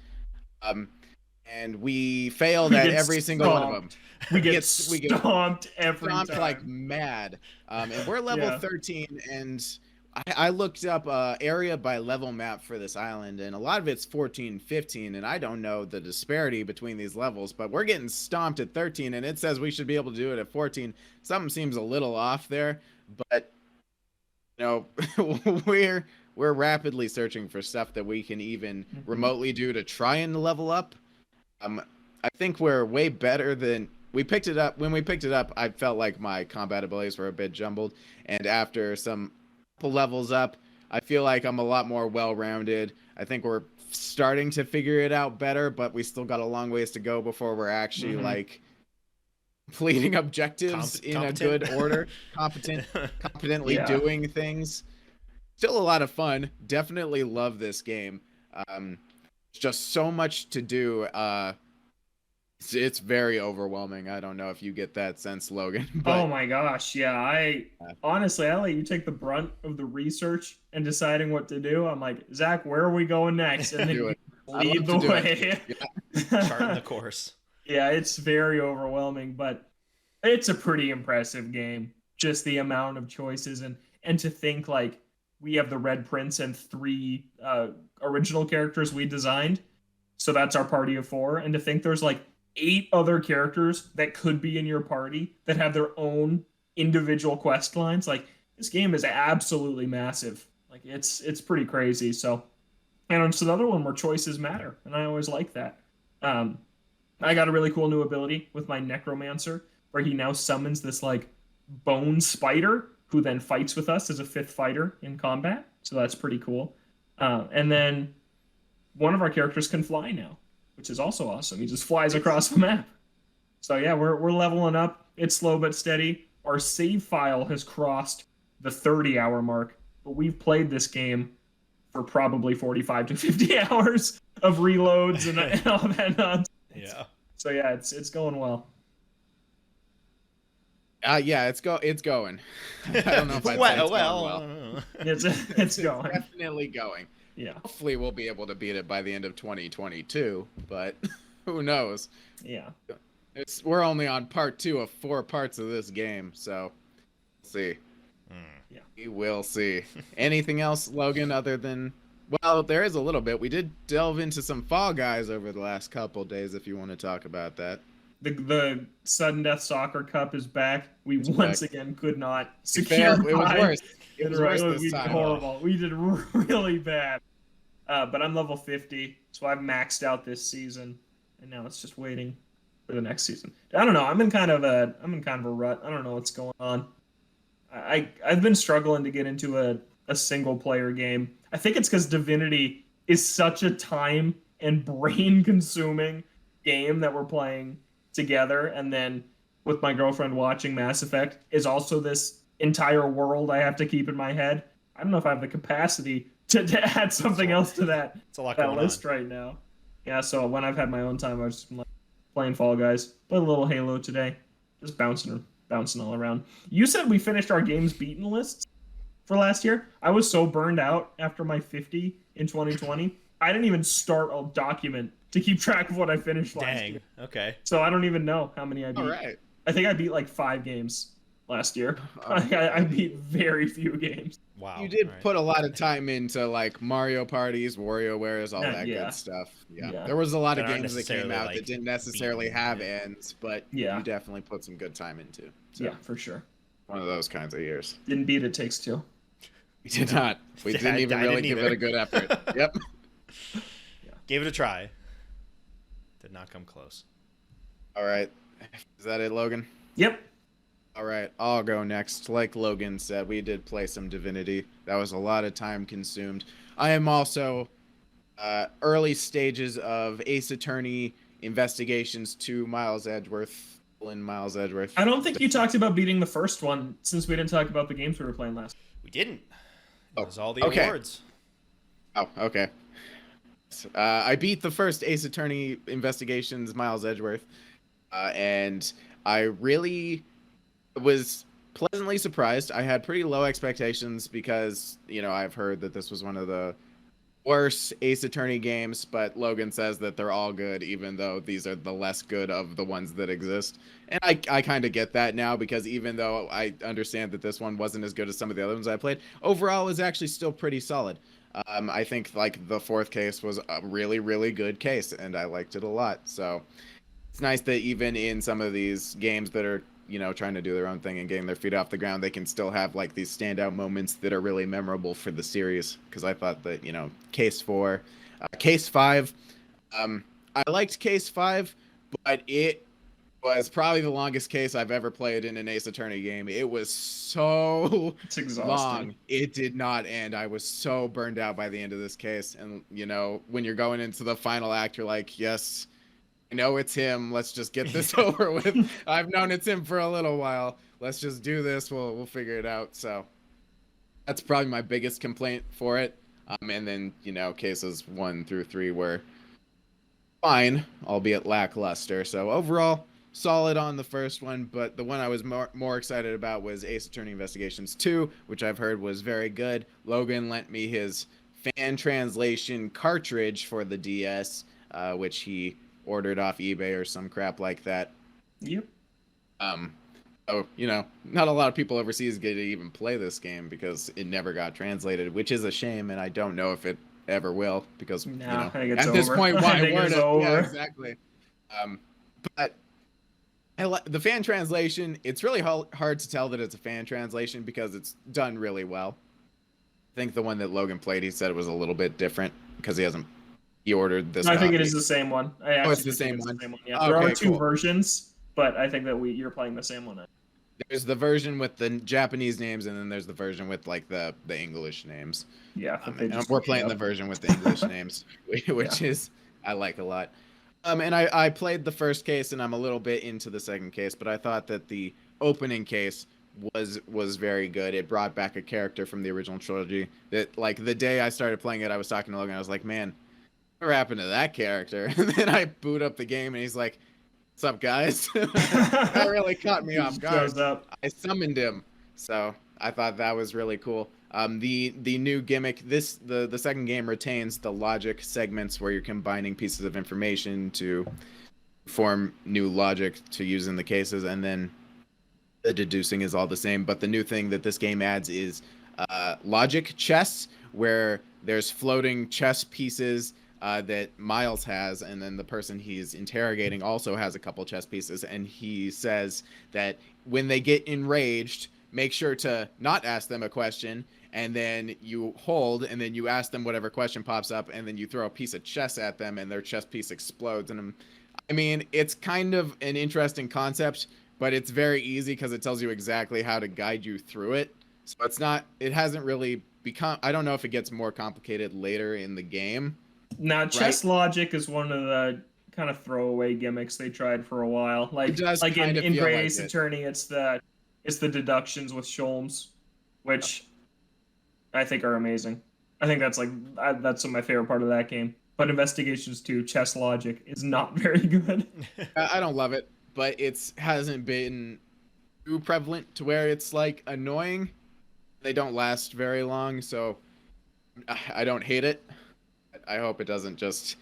and we failed We at get every single one of them. stomped. We get stomped every Stomped time. like mad. And we're level Yeah. 13, and I looked up area by level map for this island, and a lot of it's 14, 15, and I don't know the disparity between these levels, but we're getting stomped at 13, and it says we should be able to do it at 14. Something seems a little off there, but you know, we're rapidly searching for stuff that we can even remotely do to try and level up. I think we're way better than we picked it up. When we picked it up, I felt like my combat abilities were a bit jumbled, and after some couple levels up, I feel like I'm a lot more well-rounded. I think we're starting to figure it out better, but we still got a long ways to go before we're actually like completing objectives in a good order, competently doing things. Still a lot of fun. Definitely love this game. Just so much to do. It's very overwhelming. I don't know if you get that sense, Logan. But oh my gosh, yeah. Honestly, I let you take the brunt of the research and deciding what to do. I'm like, Zach, where are we going next? And then you lead the way. Charting the course. Yeah, it's very overwhelming, but it's a pretty impressive game. Just the amount of choices and to think like we have the Red Prince and 3 original characters we designed. So that's our party of 4. And to think there's like 8 other characters that could be in your party that have their own individual quest lines. Like this game is absolutely massive. Like it's pretty crazy. So, and it's another one where choices matter, and I always like that. I got a really cool new ability with my Necromancer, where he now summons this like bone spider who then fights with us as a 5th fighter in combat. So that's pretty cool. And then one of our characters can fly now, which is also awesome. He just flies across the map. So yeah, we're leveling up. It's slow but steady. Our save file has crossed the 30-hour mark, but we've played this game for probably 45 to 50 hours of reloads and all that nonsense. Yeah. So yeah, it's going well. Yeah, it's going. I don't know if I'd say it's going well. It's going. Definitely going. Yeah. Hopefully we'll be able to beat it by the end of 2022, but who knows? Yeah. We're only on part 2 of 4 parts of this game, so we'll see. Yeah. We will see. Anything else, Logan, other than... Well, there is a little bit. We did delve into some Fall Guys over the last couple days, if you want to talk about that. The Sudden Death Soccer Cup is back. We once again could not secure. It was worse. It was worse this time. Horrible. We did really bad. But I'm level 50, so I've maxed out this season, and now it's just waiting for the next season. I don't know. I'm in kind of a rut. I don't know what's going on. I've been struggling to get into a single player game. I think it's because Divinity is such a time and brain consuming game that we're playing together, and then with my girlfriend watching Mass Effect is also this entire world I have to keep in my head. I don't know if I have the capacity to add something else to that list right now. Yeah, so when I've had my own time, I've just been like playing Fall Guys. Played a little Halo today. Just bouncing all around. You said we finished our games beaten lists for last year. I was so burned out after my 50 in 2020. I didn't even start a document to keep track of what I finished last year. Okay. So I don't even know how many I beat. All right. I think I beat like 5 games last year. I beat very few games. Wow. You did put a lot of time into like Mario parties, WarioWares, all that good stuff. Yeah. There was a lot of games that came out that didn't necessarily have ends, but you definitely put some good time into. So, yeah, for sure. One of those kinds of years. Didn't beat It Takes Two. We did not. We didn't even really give it a good effort. Yep. Gave it a try. Did not come close. All right. Is that it, Logan? Yep. All right. I'll go next. Like Logan said, we did play some Divinity. That was a lot of time consumed. I am also early stages of Ace Attorney Investigations 2 Miles Edgeworth. I don't think you talked about beating the first one since we didn't talk about the games we were playing last. We didn't. That was all the awards. Oh, okay. I beat the first Ace Attorney Investigations Miles Edgeworth, and I really was pleasantly surprised. I had pretty low expectations because, I've heard that this was one of the worse Ace Attorney games, but Logan says that they're all good, even though these are the less good of the ones that exist. And I kind of get that now, because even though I understand that this one wasn't as good as some of the other ones I played, overall is actually still pretty solid. I think like the fourth case was a really, really good case, and I liked it a lot. So it's nice that even in some of these games that are, trying to do their own thing and getting their feet off the ground, they can still have like these standout moments that are really memorable for the series. Because I thought that, Case 4, Case 5, I liked Case 5, but it was probably the longest case I've ever played in an Ace Attorney game. It was so It's exhausting. long. It did not end. I was so burned out by the end of this case. And, when you're going into the final act, you're like, yes, I know it's him. Let's just get this over with. I've known it's him for a little while. Let's just do this. We'll figure it out. So that's probably my biggest complaint for it. And then, cases 1 through 3 were fine, albeit lackluster. So overall, solid on the first one, but the one I was more excited about was Ace Attorney Investigations 2, which I've heard was very good. Logan lent me his fan translation cartridge for the DS, which he ordered off eBay or some crap like that. Yep. So, not a lot of people overseas get to even play this game because it never got translated, which is a shame, and I don't know if it ever will, because, I think it's at this over. point, I why think word it's it? over. Yeah, exactly. But the fan translation, it's really hard to tell that it's a fan translation because it's done really well. I think the one that Logan played, he said it was a little bit different because he ordered this. No, I think it is the same one. It's the same one. Yeah. There Okay, are two cool. versions, but I think that you're playing the same one. There's the version with the Japanese names, and then there's the version with like the English names. Yeah, and we're playing the version with the English names, which is I like a lot. And I played the first case, and I'm a little bit into the second case, but I thought that the opening case was very good. It brought back a character from the original trilogy that, like, the day I started playing it, I was talking to Logan. I was like, man, what happened to that character? And then I boot up the game, and he's like, what's up, guys? That really caught me off guard. I summoned him, so I thought that was really cool. The new gimmick, the second game retains the logic segments where you're combining pieces of information to form new logic to use in the cases, and then the deducing is all the same. But the new thing that this game adds is logic chess, where there's floating chess pieces that Miles has, and then the person he's interrogating also has a couple chess pieces, and he says that when they get enraged, make sure to not ask them a question, and then you hold, and then you ask them whatever question pops up, and then you throw a piece of chess at them, and their chess piece explodes. And I mean, it's kind of an interesting concept, but it's very easy because it tells you exactly how to guide you through it. So it hasn't really become, I don't know if it gets more complicated later in the game. Now, chess logic is one of the kind of throwaway gimmicks they tried for a while. Like in Grey's Attorney, it's the deductions with Sholmes, which I think are amazing. I think that's my favorite part of that game. But Investigations 2, chess logic is not very good. I don't love it, but it hasn't been too prevalent to where it's like annoying. They don't last very long, so I don't hate it. I hope it doesn't just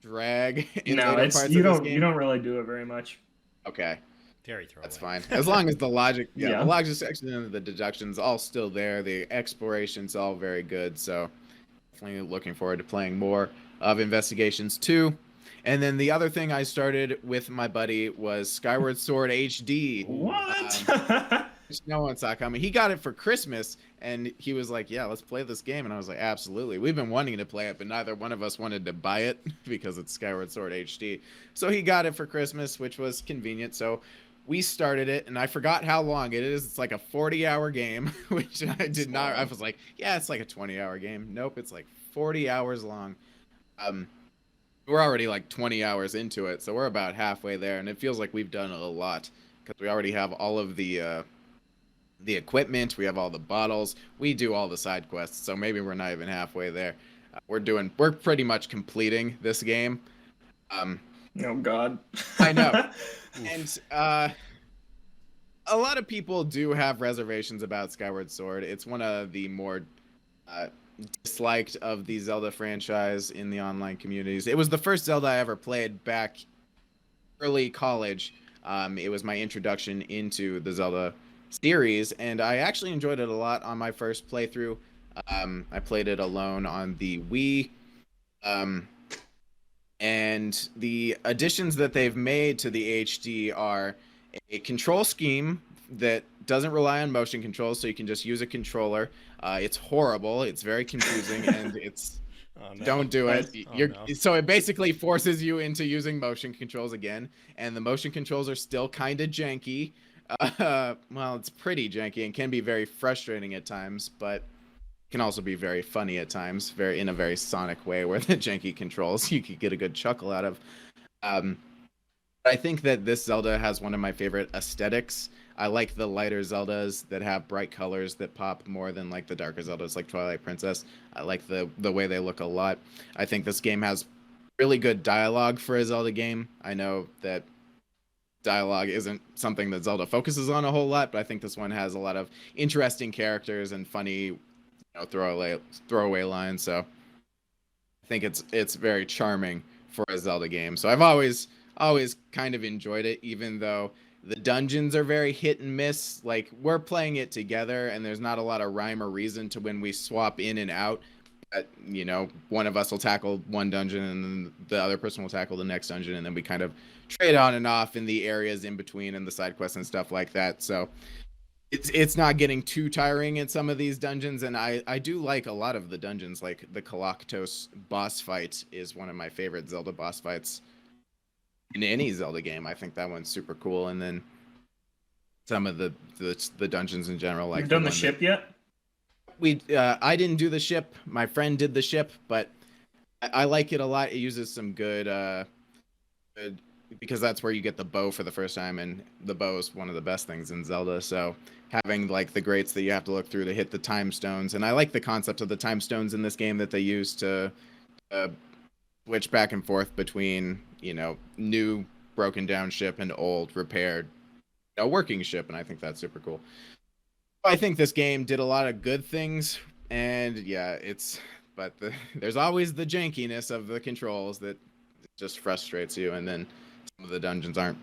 drag in later parts of this game. You don't really do it very much. Okay. Very throwaway. That's fine. As long as the logic, the logic section and the deductions all still there. The exploration's all very good. So definitely looking forward to playing more of Investigations 2. And then the other thing I started with my buddy was Skyward Sword HD. What? No one saw coming. He got it for Christmas, and he was like, yeah, let's play this game. And I was like, absolutely. We've been wanting to play it, but neither one of us wanted to buy it because it's Skyward Sword HD. So he got it for Christmas, which was convenient. So we started it, and I forgot how long it is. It's like a 40-hour game, which I did not. I was like, yeah, it's like a 20-hour game. Nope, it's like 40 hours long. We're already like 20 hours into it, so we're about halfway there, and it feels like we've done a lot because we already have all of the equipment, we have all the bottles, we do all the side quests, so maybe we're not even halfway there. We're pretty much completing this game. Oh God. I know. And a lot of people do have reservations about Skyward Sword. It's one of the more disliked of the Zelda franchise in the online communities. It was the first Zelda I ever played back early college. It was my introduction into the Zelda series, and I actually enjoyed it a lot on my first playthrough. I played it alone on the Wii. And the additions that they've made to the HD are a control scheme that doesn't rely on motion controls, so you can just use a controller. It's horrible. It's very confusing, and it's don't do it. So it basically forces you into using motion controls again, and the motion controls are still kind of janky. Well, it's pretty janky and can be very frustrating at times, but can also be very funny at times, very in a very Sonic way, where the janky controls you could get a good chuckle out of. I think that this Zelda has one of my favorite aesthetics. I like the lighter Zeldas that have bright colors that pop more than like the darker Zeldas like Twilight Princess. I like the way they look a lot. I think this game has really good dialogue for a Zelda game. I know that dialogue isn't something that Zelda focuses on a whole lot, but I think this one has a lot of interesting characters and funny, throwaway lines. So I think it's very charming for a Zelda game. So I've always kind of enjoyed it, even though the dungeons are very hit and miss. Like, we're playing it together, and there's not a lot of rhyme or reason to when we swap in and out. But, one of us will tackle one dungeon, and then the other person will tackle the next dungeon, and then we kind of trade on and off in the areas in between and the side quests and stuff like that. So it's not getting too tiring in some of these dungeons, and I do like a lot of the dungeons. Like the Galactos boss fight is one of my favorite Zelda boss fights in any Zelda game. I think that one's super cool. And then some of the dungeons in general, like you've done the ship yet? I didn't do the ship. My friend did the ship, but I like it a lot. It uses some good because that's where you get the bow for the first time, and the bow is one of the best things in Zelda. So having like the grates that you have to look through to hit the time stones, and I like the concept of the time stones in this game that they use to switch back and forth between new broken down ship and old repaired working ship, and I think that's super cool. I think this game did a lot of good things, and yeah, there's always the jankiness of the controls that just frustrates you, and then some of the dungeons aren't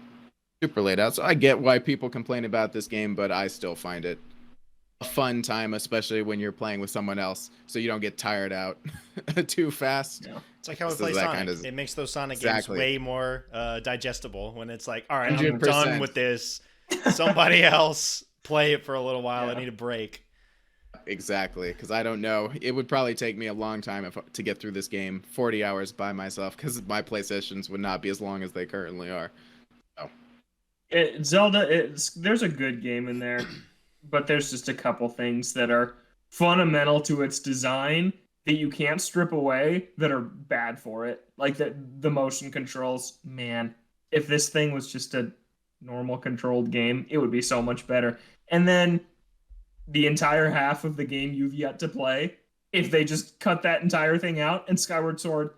super laid out. So I get why people complain about this game, but I still find it a fun time, especially when you're playing with someone else, so you don't get tired out too fast. Yeah. It's like how we play Sonic. It makes those Sonic games way more digestible when it's like, all right, 100%. I'm done with this. Somebody else play it for a little while. I need a break. Exactly, because I don't know. It would probably take me a long time to get through this game, 40 hours by myself, because my play sessions would not be as long as they currently are. So. Zelda, there's a good game in there, but there's just a couple things that are fundamental to its design that you can't strip away that are bad for it. Like the motion controls, man. If this thing was just a normal controlled game, it would be so much better. And then the entire half of the game you've yet to play, if they just cut that entire thing out and Skyward Sword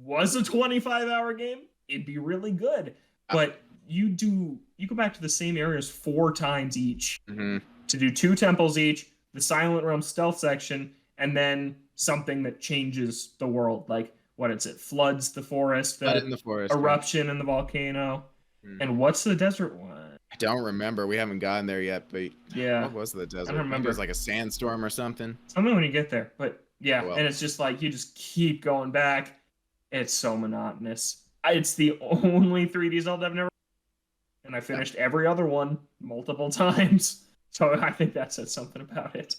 was a 25-hour game, it'd be really good. But you go back to the same areas 4 times each to do 2 temples each, the Silent Realm stealth section, and then something that changes the world. Like, it floods the forest, eruption in the volcano. And what's the desert one? I don't remember. We haven't gotten there yet, but yeah, what was the desert? I don't remember. Maybe it was like a sandstorm or something. Something when you get there, but yeah, and it's just like you just keep going back. It's so monotonous. It's the only 3D Zelda I've never, and I finished every other one multiple times. So I think that says something about it.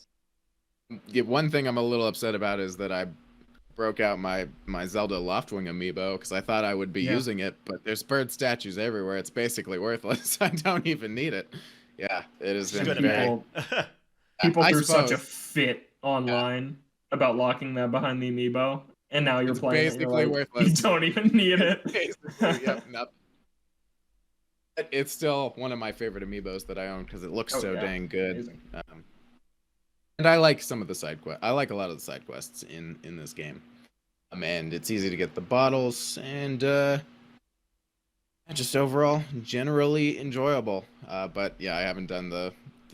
Yeah, one thing I'm a little upset about is that I broke out my Zelda Loftwing amiibo because I thought I would be using it, but there's bird statues everywhere. It's basically worthless. I don't even need it. Yeah, it has been very... People threw such a fit online about locking that behind the amiibo, and now you're playing basically it. Worthless. You don't even need it. Nothing. It's still one of my favorite amiibos that I own because it looks so dang good. And I like some of the side quests. I like a lot of the side quests in this game. And it's easy to get the bottles, and just overall generally enjoyable. But yeah, I haven't done the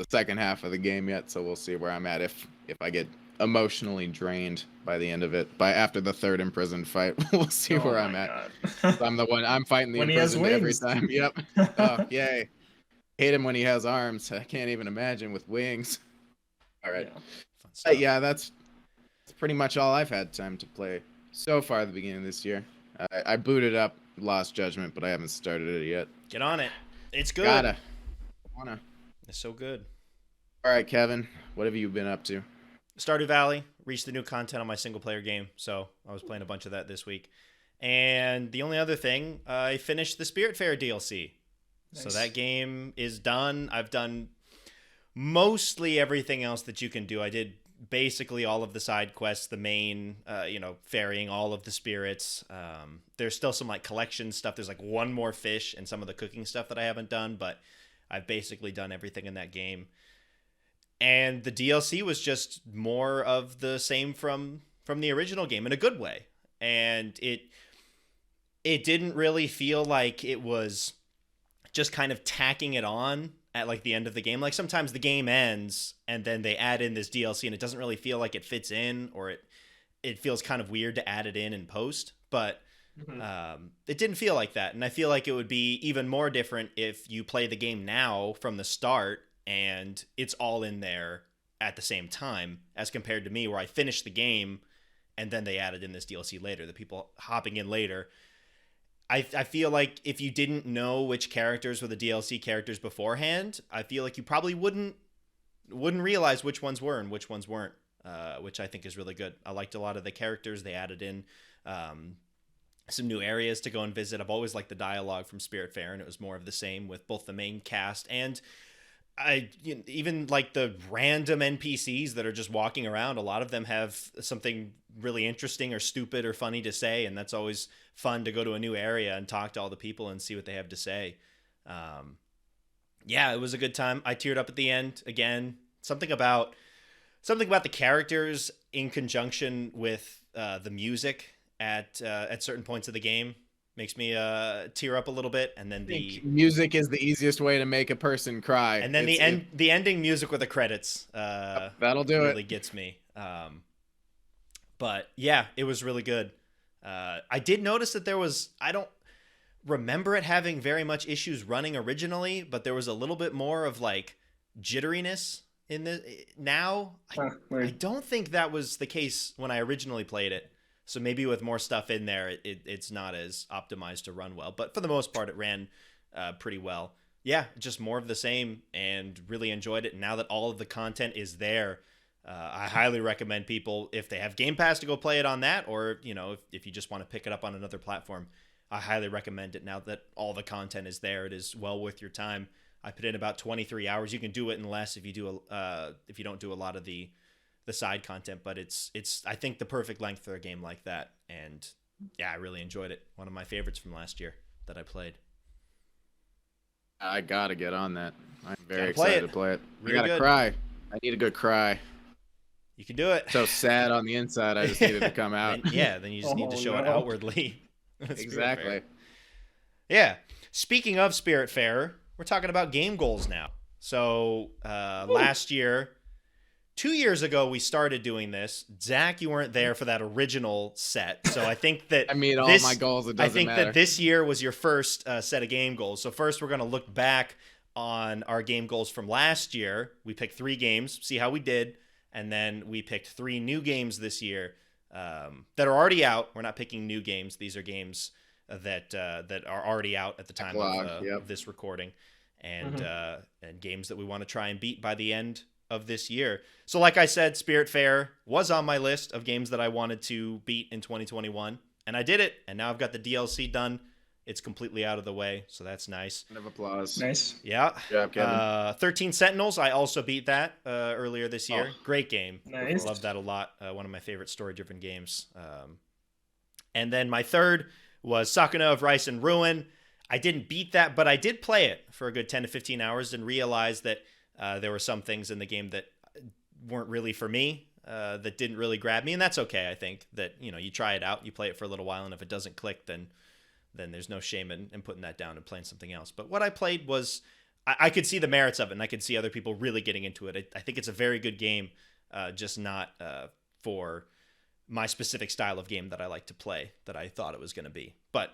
second half of the game yet, so we'll see where I'm at if I get emotionally drained by the end of it. After the third imprisoned fight, we'll see where I'm at. I'm fighting the When he has imprisoned every wings. time. Yep. Oh, yay. Hate him when he has arms. I can't even imagine with wings. All right. Yeah. Fun stuff. Yeah, that's pretty much all I've had time to play so far at the beginning of this year. I booted up Lost Judgment, but I haven't started it yet. Get on it. It's good. Gotta. Wanna. It's so good. All right, Kevin, what have you been up to? Stardew Valley reached the new content on my single player game, so I was playing a bunch of that this week. And the only other thing, I finished the Spiritfarer DLC. Nice. So that game is done. I've done mostly everything else that you can do. I did basically all of the side quests, the main, ferrying all of the spirits. There's still some like collection stuff. There's like one more fish and some of the cooking stuff that I haven't done, but I've basically done everything in that game. And the DLC was just more of the same from the original game in a good way. And it didn't really feel like it was just kind of tacking it on at like the end of the game. Like sometimes the game ends and then they add in this DLC and it doesn't really feel like it fits in, or it feels kind of weird to add it in post. But it didn't feel like that. And I feel like it would be even more different if you play the game now from the start and it's all in there at the same time, as compared to me where I finished the game and then they added in this DLC later, the people hopping in later. I feel like if you didn't know which characters were the DLC characters beforehand, I feel like you probably wouldn't realize which ones were and which ones weren't, which I think is really good. I liked a lot of the characters. They added in some new areas to go and visit. I've always liked the dialogue from Spiritfarer, and it was more of the same with both the main cast and even like the random NPCs that are just walking around. A lot of them have something really interesting or stupid or funny to say, and that's always fun to go to a new area and talk to all the people and see what they have to say. It was a good time. I teared up at the end again. Something about the characters in conjunction with the music at certain points of the game makes me tear up a little bit. And then the music is the easiest way to make a person cry. And then the ending music with the credits that'll do really gets me. But yeah, it was really good. I did notice that I don't remember it having very much issues running originally, but there was a little bit more of like jitteriness in the now. I don't think that was the case when I originally played it. So maybe with more stuff in there, it's not as optimized to run well. But for the most part, it ran pretty well. Yeah, just more of the same, and really enjoyed it. And now that all of the content is there, I highly recommend people, if they have Game Pass, to go play it on that. Or, if you just want to pick it up on another platform, I highly recommend it now that all the content is there. It is well worth your time. I put in about 23 hours. You can do it in less if you don't do a lot of the side content, but it's I think the perfect length for a game like that. And yeah, I really enjoyed it. One of my favorites from last year that I played. I gotta get on that. I'm very excited to play it. Really I gotta cry. I need a good cry. You can do it. So sad on the inside. I just needed to come out. Then you just need to show it outwardly. Exactly. Yeah. Speaking of Spiritfarer, we're talking about game goals now. So last year, 2 years ago, we started doing this. Zach, you weren't there for that original set, so I think that I mean, all my goals. It doesn't matter. That this year was your first set of game goals. So first, we're going to look back on our game goals from last year. We picked 3 games, see how we did, and then we picked 3 new games this year that are already out. We're not picking new games; these are games that are already out at the time of this recording, and games that we want to try and beat by the end of this year. So like I said, Spiritfarer was on my list of games that I wanted to beat in 2021, and I did it, and now I've got the DLC done. It's completely out of the way, so that's nice. Round of applause. Nice. Yeah. Good job, Kevin. 13 Sentinels, I also beat that earlier this year. Great game. Nice. Love that a lot. One of my favorite story-driven games. And then my third was Sakuna of Rice and Ruin. I didn't beat that, but I did play it for a good 10 to 15 hours and realized that there were some things in the game that weren't really for me, that didn't really grab me, and that's okay. I think that, you try it out, you play it for a little while, and if it doesn't click, then there's no shame in putting that down and playing something else. But what I played was, I could see the merits of it, and I could see other people really getting into it. I think it's a very good game. just not for my specific style of game that I like to play that I thought it was going to be. But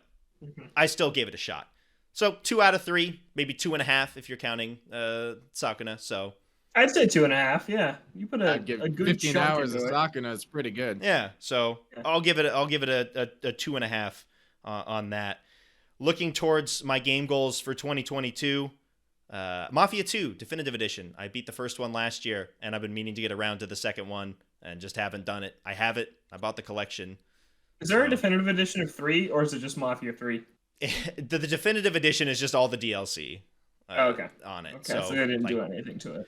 I still gave it a shot. So 2 out of 3, maybe 2.5 if you're counting Sakuna. So I'd say 2.5. Yeah, you put I'd give a good 15 chunk hours of into it. Sakuna is pretty good. yeah, so I'll give it a 2.5 on that. Looking towards my game goals for 2022, Mafia 2 Definitive Edition. I beat the first one last year, and I've been meaning to get around to the second one, and just haven't done it. I have it. I bought the collection. Is there a Definitive Edition of 3, or is it just Mafia 3? The Definitive Edition is just all the DLC Okay. on it. Okay, so they didn't do anything to it.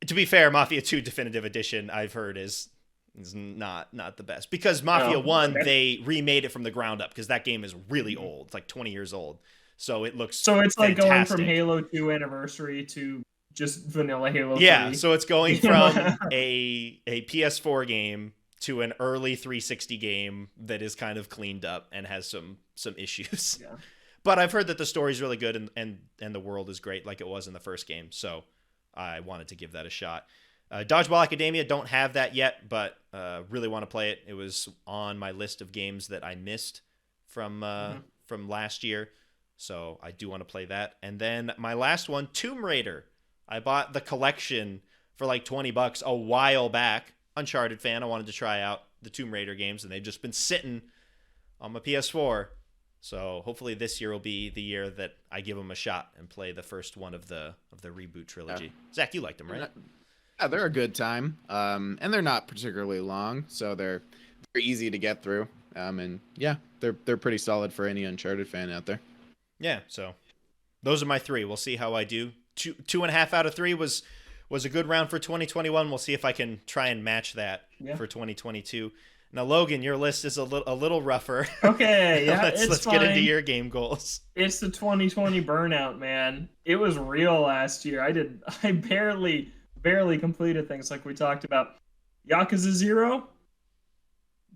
To be fair, Mafia 2 Definitive Edition, I've heard, is not the best. Because Mafia 1, they remade it from the ground up, because that game is really old. It's like 20 years old. So it looks So it's like fantastic. going from Halo 2 Anniversary to just vanilla Halo 3. Yeah, so it's going from a PS4 game to an early 360 game that is kind of cleaned up and has some issues. Yeah. But I've heard that the story's really good and the world is great like it was in the first game. So I wanted to give that a shot. Dodgeball Academia, don't have that yet, but really want to play it. It was on my list of games that I missed from last year. So I do want to play that. And then my last one, Tomb Raider. I bought the collection for like $20 a while back. Uncharted fan. I wanted to try out the Tomb Raider games, and they've just been sitting on my PS4. So hopefully this year will be the year that I give them a shot and play the first one of the reboot trilogy. Yeah. Zach, you liked them, right? Yeah, they're a good time, and they're not particularly long, so they're easy to get through. And yeah, they're pretty solid for any Uncharted fan out there. Yeah, so those are my 3. We'll see how I do. 2.5 out of 3 was a good round for 2021. We'll see if I can try and match that for 2022. Now, Logan, your list is a little rougher. Okay, yeah, let's get into your game goals. It's the 2020 burnout, man. It was real last year. I barely completed things like we talked about. Yakuza 0.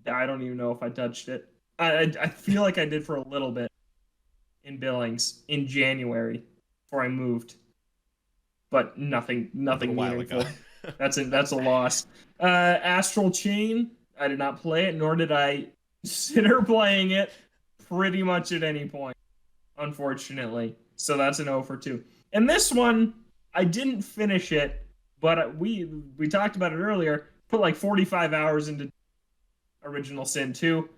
I don't even know if I touched it. I feel like I did for a little bit in Billings in January before I moved, but nothing meaningful. That's a loss. Astral Chain. I did not play it, nor did I consider playing it pretty much at any point, unfortunately. So that's an 0 for 2. And this one, I didn't finish it, but we talked about it earlier. Put like 45 hours into Original Sin 2.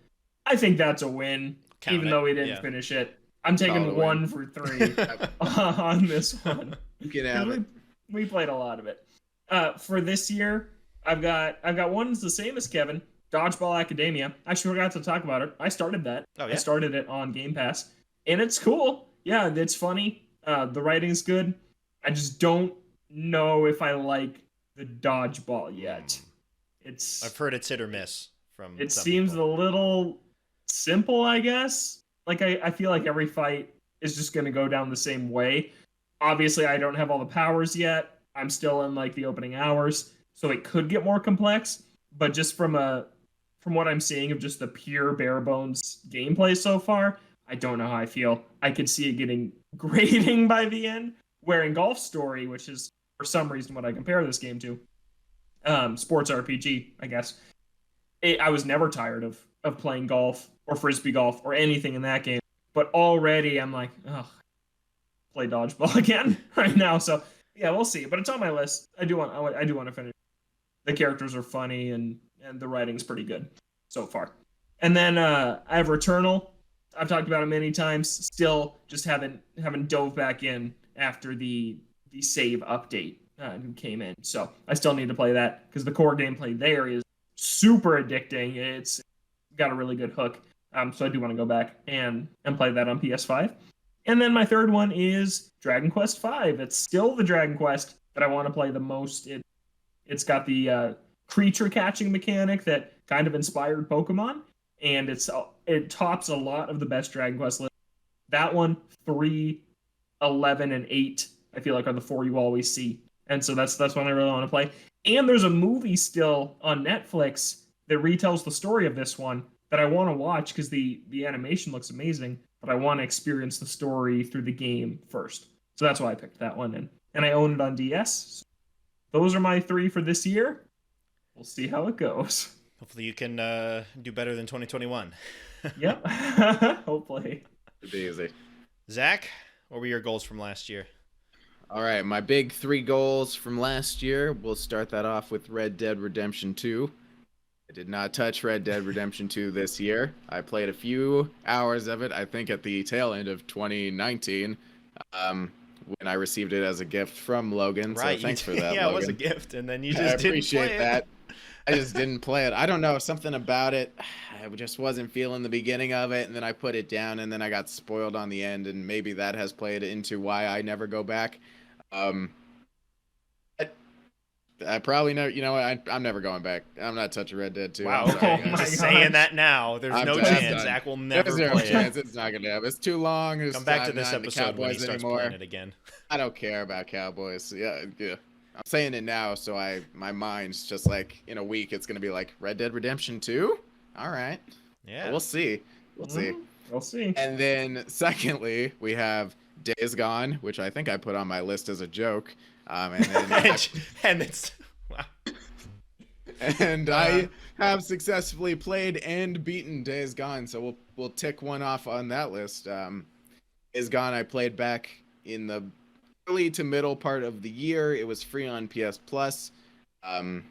I think that's a win, even though we didn't finish it. I'm taking 1 for 3 on this one. You can have it. We played a lot of it. For this year, I've got one that's the same as Kevin, Dodgeball Academia. I actually forgot to talk about it. I started that. Oh, yeah? I started it on Game Pass, and it's cool. Yeah, it's funny. The writing's good. I just don't know if I like the dodgeball yet. I've heard it's hit or miss from. It seems a little simple, I guess. Like I feel like every fight is just going to go down the same way. Obviously, I don't have all the powers yet. I'm still in like the opening hours, so it could get more complex. But just from what I'm seeing of just the pure bare bones gameplay so far, I don't know how I feel. I could see it getting grating by the end. Where in Golf Story, which is for some reason what I compare this game to, sports RPG, I guess. I was never tired of playing golf or frisbee golf or anything in that game. But already I'm like, oh, play dodgeball again right now. So yeah, we'll see. But it's on my list. I do want to finish. The characters are funny and the writing's pretty good so far. And then I have Returnal. I've talked about it many times. Still just haven't dove back in after the save update came in. So I still need to play that because the core gameplay there is super addicting. It's got a really good hook. So I do want to go back and play that on PS5. And then my third one is Dragon Quest V. It's still the Dragon Quest that I want to play the most. It's got the creature catching mechanic that kind of inspired Pokemon, and it tops a lot of the best Dragon Quest lists. That one, 3, 11, and 8, I feel like are the 4 you always see. And so that's one I really want to play. And there's a movie still on Netflix that retells the story of this one that I want to watch because the animation looks amazing, but I want to experience the story through the game first. So that's why I picked that one. And I own it on DS. So those are my 3 for this year. We'll see how it goes. Hopefully you can do better than 2021. Yep. Hopefully. It'd be easy. Zach, what were your goals from last year? All right, my big 3 goals from last year. We'll start that off with Red Dead Redemption 2. I did not touch Red Dead Redemption 2 this year. I played a few hours of it, I think at the tail end of 2019, when I received it as a gift from Logan. Right. So thanks for that, Yeah, Logan. it was a gift, and then you just I didn't appreciate play that. it. I just didn't play it. I don't know, something about it. I just wasn't feeling the beginning of it, and then I put it down, and then I got spoiled on the end, and maybe that has played into why I never go back. I probably know. You know what? I'm never going back. I'm not touching Red Dead 2. Wow, I'm sorry, okay. Oh my Just gosh. saying that now. There's I'm no done. chance Zach will never There's no play chance. it. It's not gonna happen. It's too long. Come back to I'm this not into episode when he Cowboys starts anymore. playing it again. I don't care about Cowboys. Yeah. I'm saying it now, so my mind's just like in a week it's gonna be like Red Dead Redemption 2. All right. Yeah. We'll see. We'll see. We'll see. And then secondly, we have Days Gone, which I think I put on my list as a joke. And then And it's wow. and I have successfully played and beaten Days Gone, so we'll tick one off on that list. Days Gone I played back in the early to middle part of the year. It was free on PS Plus, and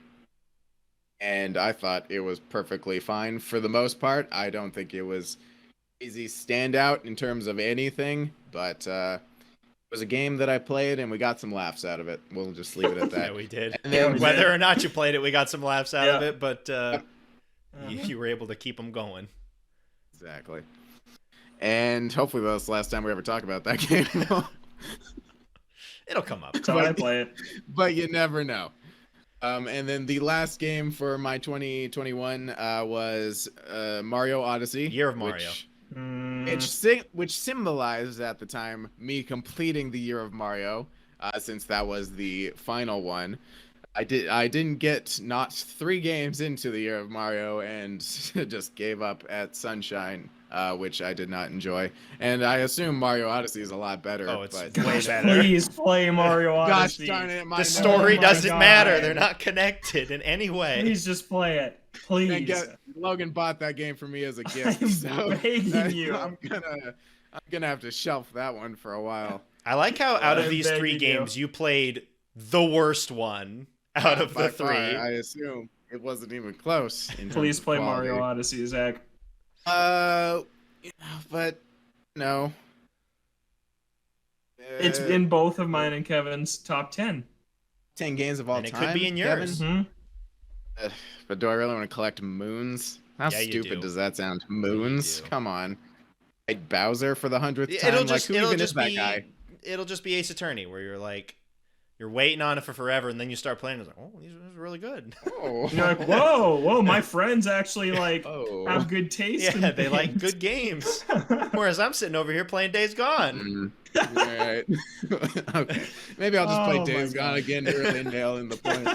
I thought it was perfectly fine for the most part. I don't think it was crazy standout in terms of anything, but it was a game that I played, and we got some laughs out of it. We'll just leave it at that. Yeah, we did. And then- Whether or not you played it, we got some laughs out of Yeah. it, but you were able to keep them going. Exactly. And hopefully that's the last time we ever talk about that game. It'll come up. That's how I play it. But you never know. And then the last game for my 2021 was Mario Odyssey. Year of Mario. Which symbolized at the time me completing the Year of Mario, since that was the final one. I didn't get not 3 games into the Year of Mario and just gave up at Sunshine, which I did not enjoy. And I assume Mario Odyssey is a lot better. Oh, it's but way better. Please play Mario gosh Odyssey. darn it! The story my doesn't God. matter. They're not connected in any way. Please just play it. And Please. Logan bought that game for me as a gift. I'm so begging you. I'm gonna have to shelf that one for a while. I like how out of I'm these 3 begging you. games, you played the worst one out of By the 3. far, I assume it wasn't even close. In Please terms of play quality. Mario Odyssey, Zach. But no. It's in both of mine and Kevin's top 10. 10 games of all And it time. could be in Kevin? yours. Hmm? But do I really want to collect moons? How Yeah, you stupid do. does that sound? Moons? do. Come on. Like Bowser for the 100th time? Like, who even is that guy? It'll just be Ace Attorney, where you're like, you're waiting on it for forever, and then you start playing. It's like, oh, these are really good. Oh. And you're like, whoa, my friends actually like Oh. have good taste. Yeah, in they like things. good games. Whereas I'm sitting over here playing Days Gone. All right. Okay. Maybe I'll just play Oh my Days Gone God. again to really nail in the point.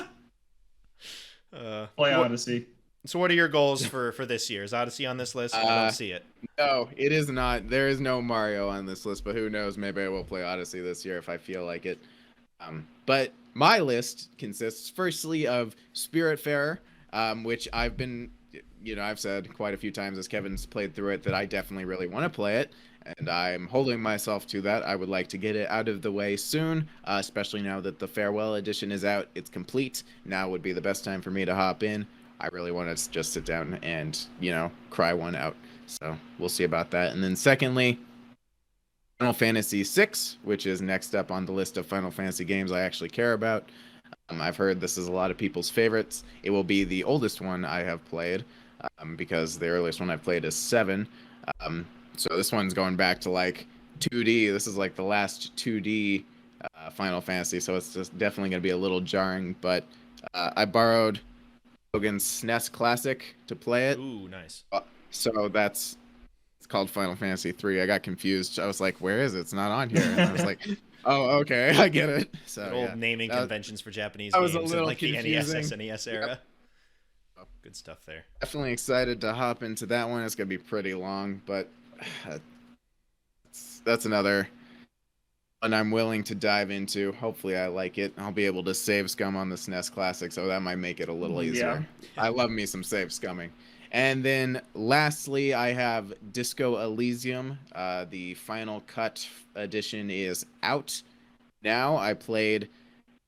Play Odyssey. So what are your goals for this year? Is Odyssey on this list? I don't see it. No, it is not. There is no Mario on this list, but who knows? Maybe I will play Odyssey this year if I feel like it. But my list consists firstly of Spiritfarer, which I've been, I've said quite a few times as Kevin's played through it that I definitely really want to play it. And I'm holding myself to that. I would like to get it out of the way soon, especially now that the Farewell Edition is out. It's complete. Now would be the best time for me to hop in. I really want to just sit down and, cry one out. So we'll see about that. And then secondly, Final Fantasy VI, which is next up on the list of Final Fantasy games I actually care about. I've heard this is a lot of people's favorites. It will be the oldest one I have played, because the earliest one I've played is 7. So this one's going back to like 2D. This is like the last 2D Final Fantasy, so it's just definitely going to be a little jarring. But I borrowed Logan's SNES Classic to play it. Ooh, nice. So it's called Final Fantasy 3. I got confused. I was like, where is it? It's not on here. And I was like, oh, okay, I get it. So Good old yeah. naming conventions for Japanese that games was a in little like the NES, confusing. SNES era. Good stuff there. Definitely excited to hop into that one. It's gonna be pretty long, but that's another and I'm willing to dive into. Hopefully, I like it. I'll be able to save scum on the SNES Classic, so that might make it a little easier. I love me some save scumming. And then lastly, I have Disco Elysium. The Final Cut edition is out now. I played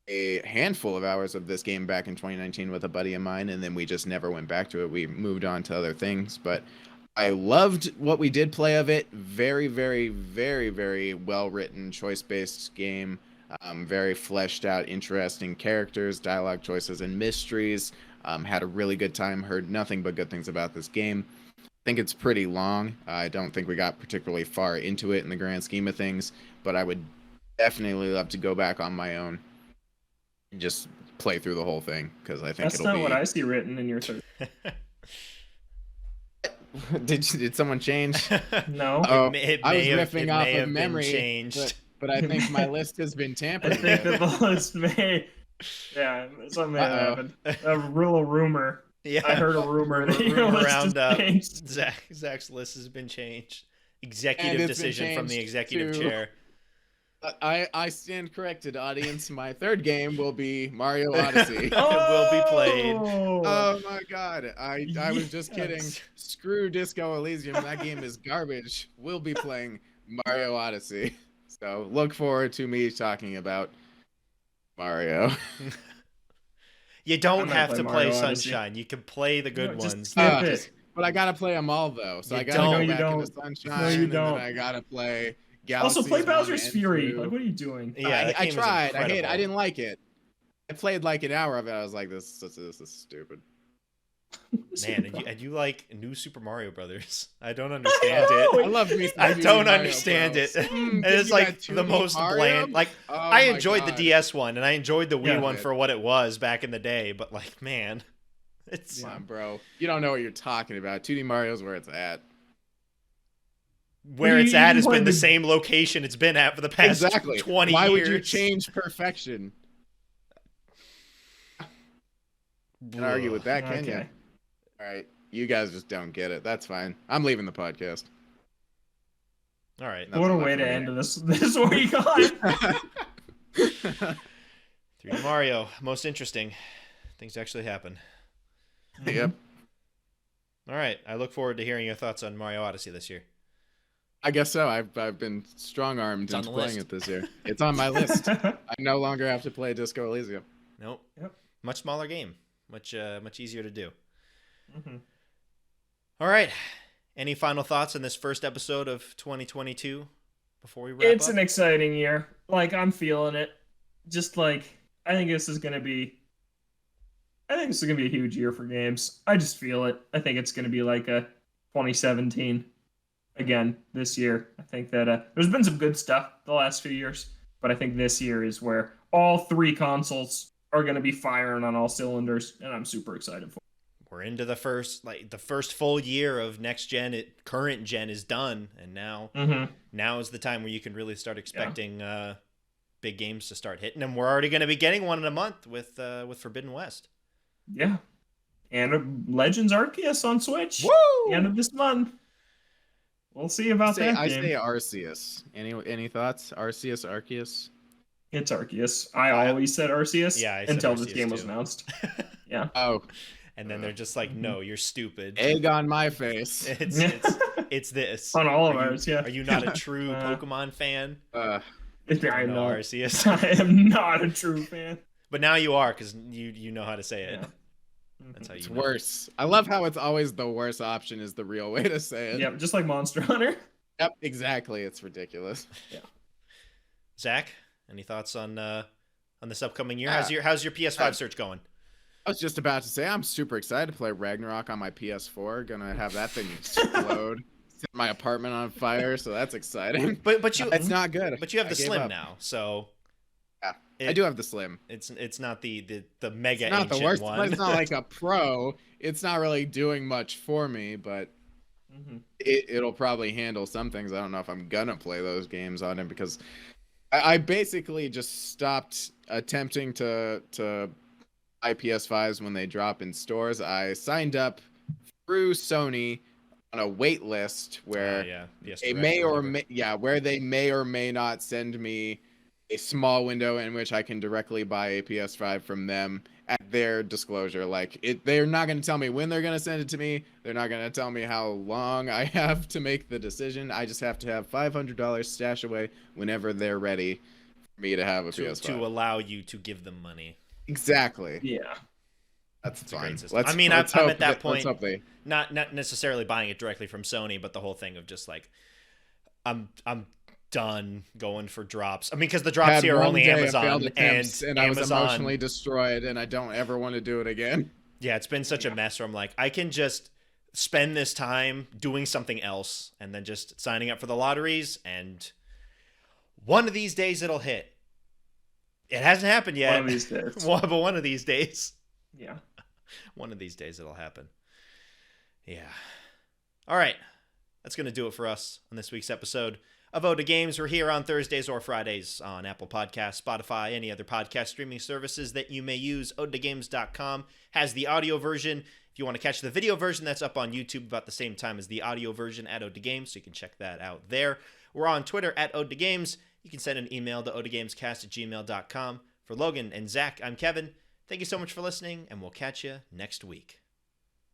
a handful of hours of this game back in 2019 with a buddy of mine, and then we just never went back to it. We moved on to other things, but I loved what we did play of it. Very, very, very, very well-written, choice-based game. Very fleshed out, interesting characters, dialogue choices, and mysteries. Had a really good time. Heard nothing but good things about this game. I think it's pretty long. I don't think we got particularly far into it in the grand scheme of things, but I would definitely love to go back on my own and just play through the whole thing, because I think that's not what I see written in your search. Did someone change? No. Oh, it I was may riffing off of memory, changed. but I think my list has been tampered I think with. the list may. Yeah, something may have happened. A real rumor. Yeah, I heard a rumor that your rumor list around has changed. Zach's list has been changed. And Executive it's been decision from the changed executive to- chair. I stand corrected, audience. My third game will be Mario Odyssey. It will be played. Oh my god. I was just kidding. Yes. Screw Disco Elysium. That game is garbage. We'll be playing Mario Odyssey. So look forward to me talking about Mario. You don't I'm gonna have play to Mario play Odyssey. Sunshine. You can play the good No, just ones. skip it. But I gotta play them all though. So You I gotta don't. go No, back you into don't. Sunshine, No, you and don't. then I gotta play Also, play Galaxies 1 Bowser's and Fury. 2. Like, what are you doing? Yeah, that I game was tried. I incredible. didn't like it. I played like an hour of it. I was like, this is stupid. Man, and you like new Super Mario Brothers? I don't understand know. it. I love me. I some don't Mario understand Bros. it. Mm, And give it's me like that the 2D most Mario? bland. Like Oh I my enjoyed the God. DS one, and I enjoyed the Wii Yeah. one for what it was back in the day. But like, man, it's Come on, bro. You don't know what you're talking about. 2D Mario's where it's at. where Well, it's you at has wanted been the to- same location it's been at for the past Exactly. 20 Why years. would you change perfection? Can argue with that, can you? Okay. All right. You guys just don't get it. That's fine. I'm leaving the podcast. All right. No. What a Nothing way left to for me. end this week on. 3D Mario, most interesting. Things actually happen. Yep. All right. I look forward to hearing your thoughts on Mario Odyssey this year. I guess so. I've been strong-armed on into the playing list. it this year. It's on my list. I no longer have to play Disco Elysium. Nope. Yep. Much smaller game. Much easier to do. Mhm. All right. Any final thoughts on this first episode of 2022 before we wrap It's up? an exciting year. Like, I'm feeling it. Just like, I think this is gonna be a huge year for games. I just feel it. I think it's gonna be like a 2017 again this year. I think that there's been some good stuff the last few years, but I think this year is where all three consoles are gonna be firing on all cylinders, and I'm super excited for it. We're into the first full year of next gen. Current gen is done, and now is the time where you can really start expecting big games to start hitting. And we're already going to be getting one in a month with Forbidden West. Yeah. And Legends Arceus on Switch. Woo! The end of this month. We'll see about that I game. say Arceus. Any thoughts? Arceus? It's Arceus. I always said Arceus Yeah, I said until this Arceus game was too. announced. Yeah. Oh, And then they're just like, no, you're stupid. egg on my face. It's this. On all of Are you- ours, yeah. Are you not a true Pokemon fan? Uh, I'm No, not. Arceus. I am not a true fan. But now you are, because you know how to say it. Yeah. That's how you it's know. worse. I love how it's always the worst option is the real way to say it. Yep, just like Monster Hunter. Yep, exactly. It's ridiculous. Zach, any thoughts on this upcoming year? How's your PS5 search going? I was just about to say I'm super excited to play Ragnarok on my PS4. Gonna have that thing explode, set my apartment on fire. So that's exciting. But you It's not good. But you have I the gave Slim up. now, so I do have the Slim. It's not the mega It's not ancient the worst, one. but it's not like a Pro. It's not really doing much for me, but it'll probably handle some things. I don't know if I'm gonna play those games on it because I basically just stopped attempting to buy PS5s when they drop in stores. I signed up through Sony on a wait list where yeah, PS they Direct may or or whatever. where they may or may not send me a small window in which I can directly buy a PS5 from them at their disclosure. Like they're not going to tell me when they're going to send it to me. They're not going to tell me how long I have to make the decision. I just have to have $500 stashed away whenever they're ready for me to have a PS5. To allow you to give them money. Exactly. Yeah. That's a fine. great system. I mean, I'm at that point, not necessarily buying it directly from Sony, but the whole thing of just like, I'm done going for drops. I mean, because the drops here are only Amazon and I Amazon, was emotionally destroyed, and I don't ever want to do it again. Yeah, it's been such a mess where I'm like, I can just spend this time doing something else and then just signing up for the lotteries, and one of these days it'll hit. It hasn't happened yet. One of these days. But one of these days. Yeah. One of these days it'll happen. Yeah. All right. That's going to do it for us on this week's episode of Ode to Games. We're here on Thursdays or Fridays on Apple Podcasts, Spotify, any other podcast streaming services that you may use. OdeToGames.com has the audio version. If you want to catch the video version, that's up on YouTube about the same time as the audio version at Ode to Games, so you can check that out there. We're on Twitter at Ode to Games. You can send an email to odegamescast@gmail.com. For Logan and Zach, I'm Kevin. Thank you so much for listening, and we'll catch you next week.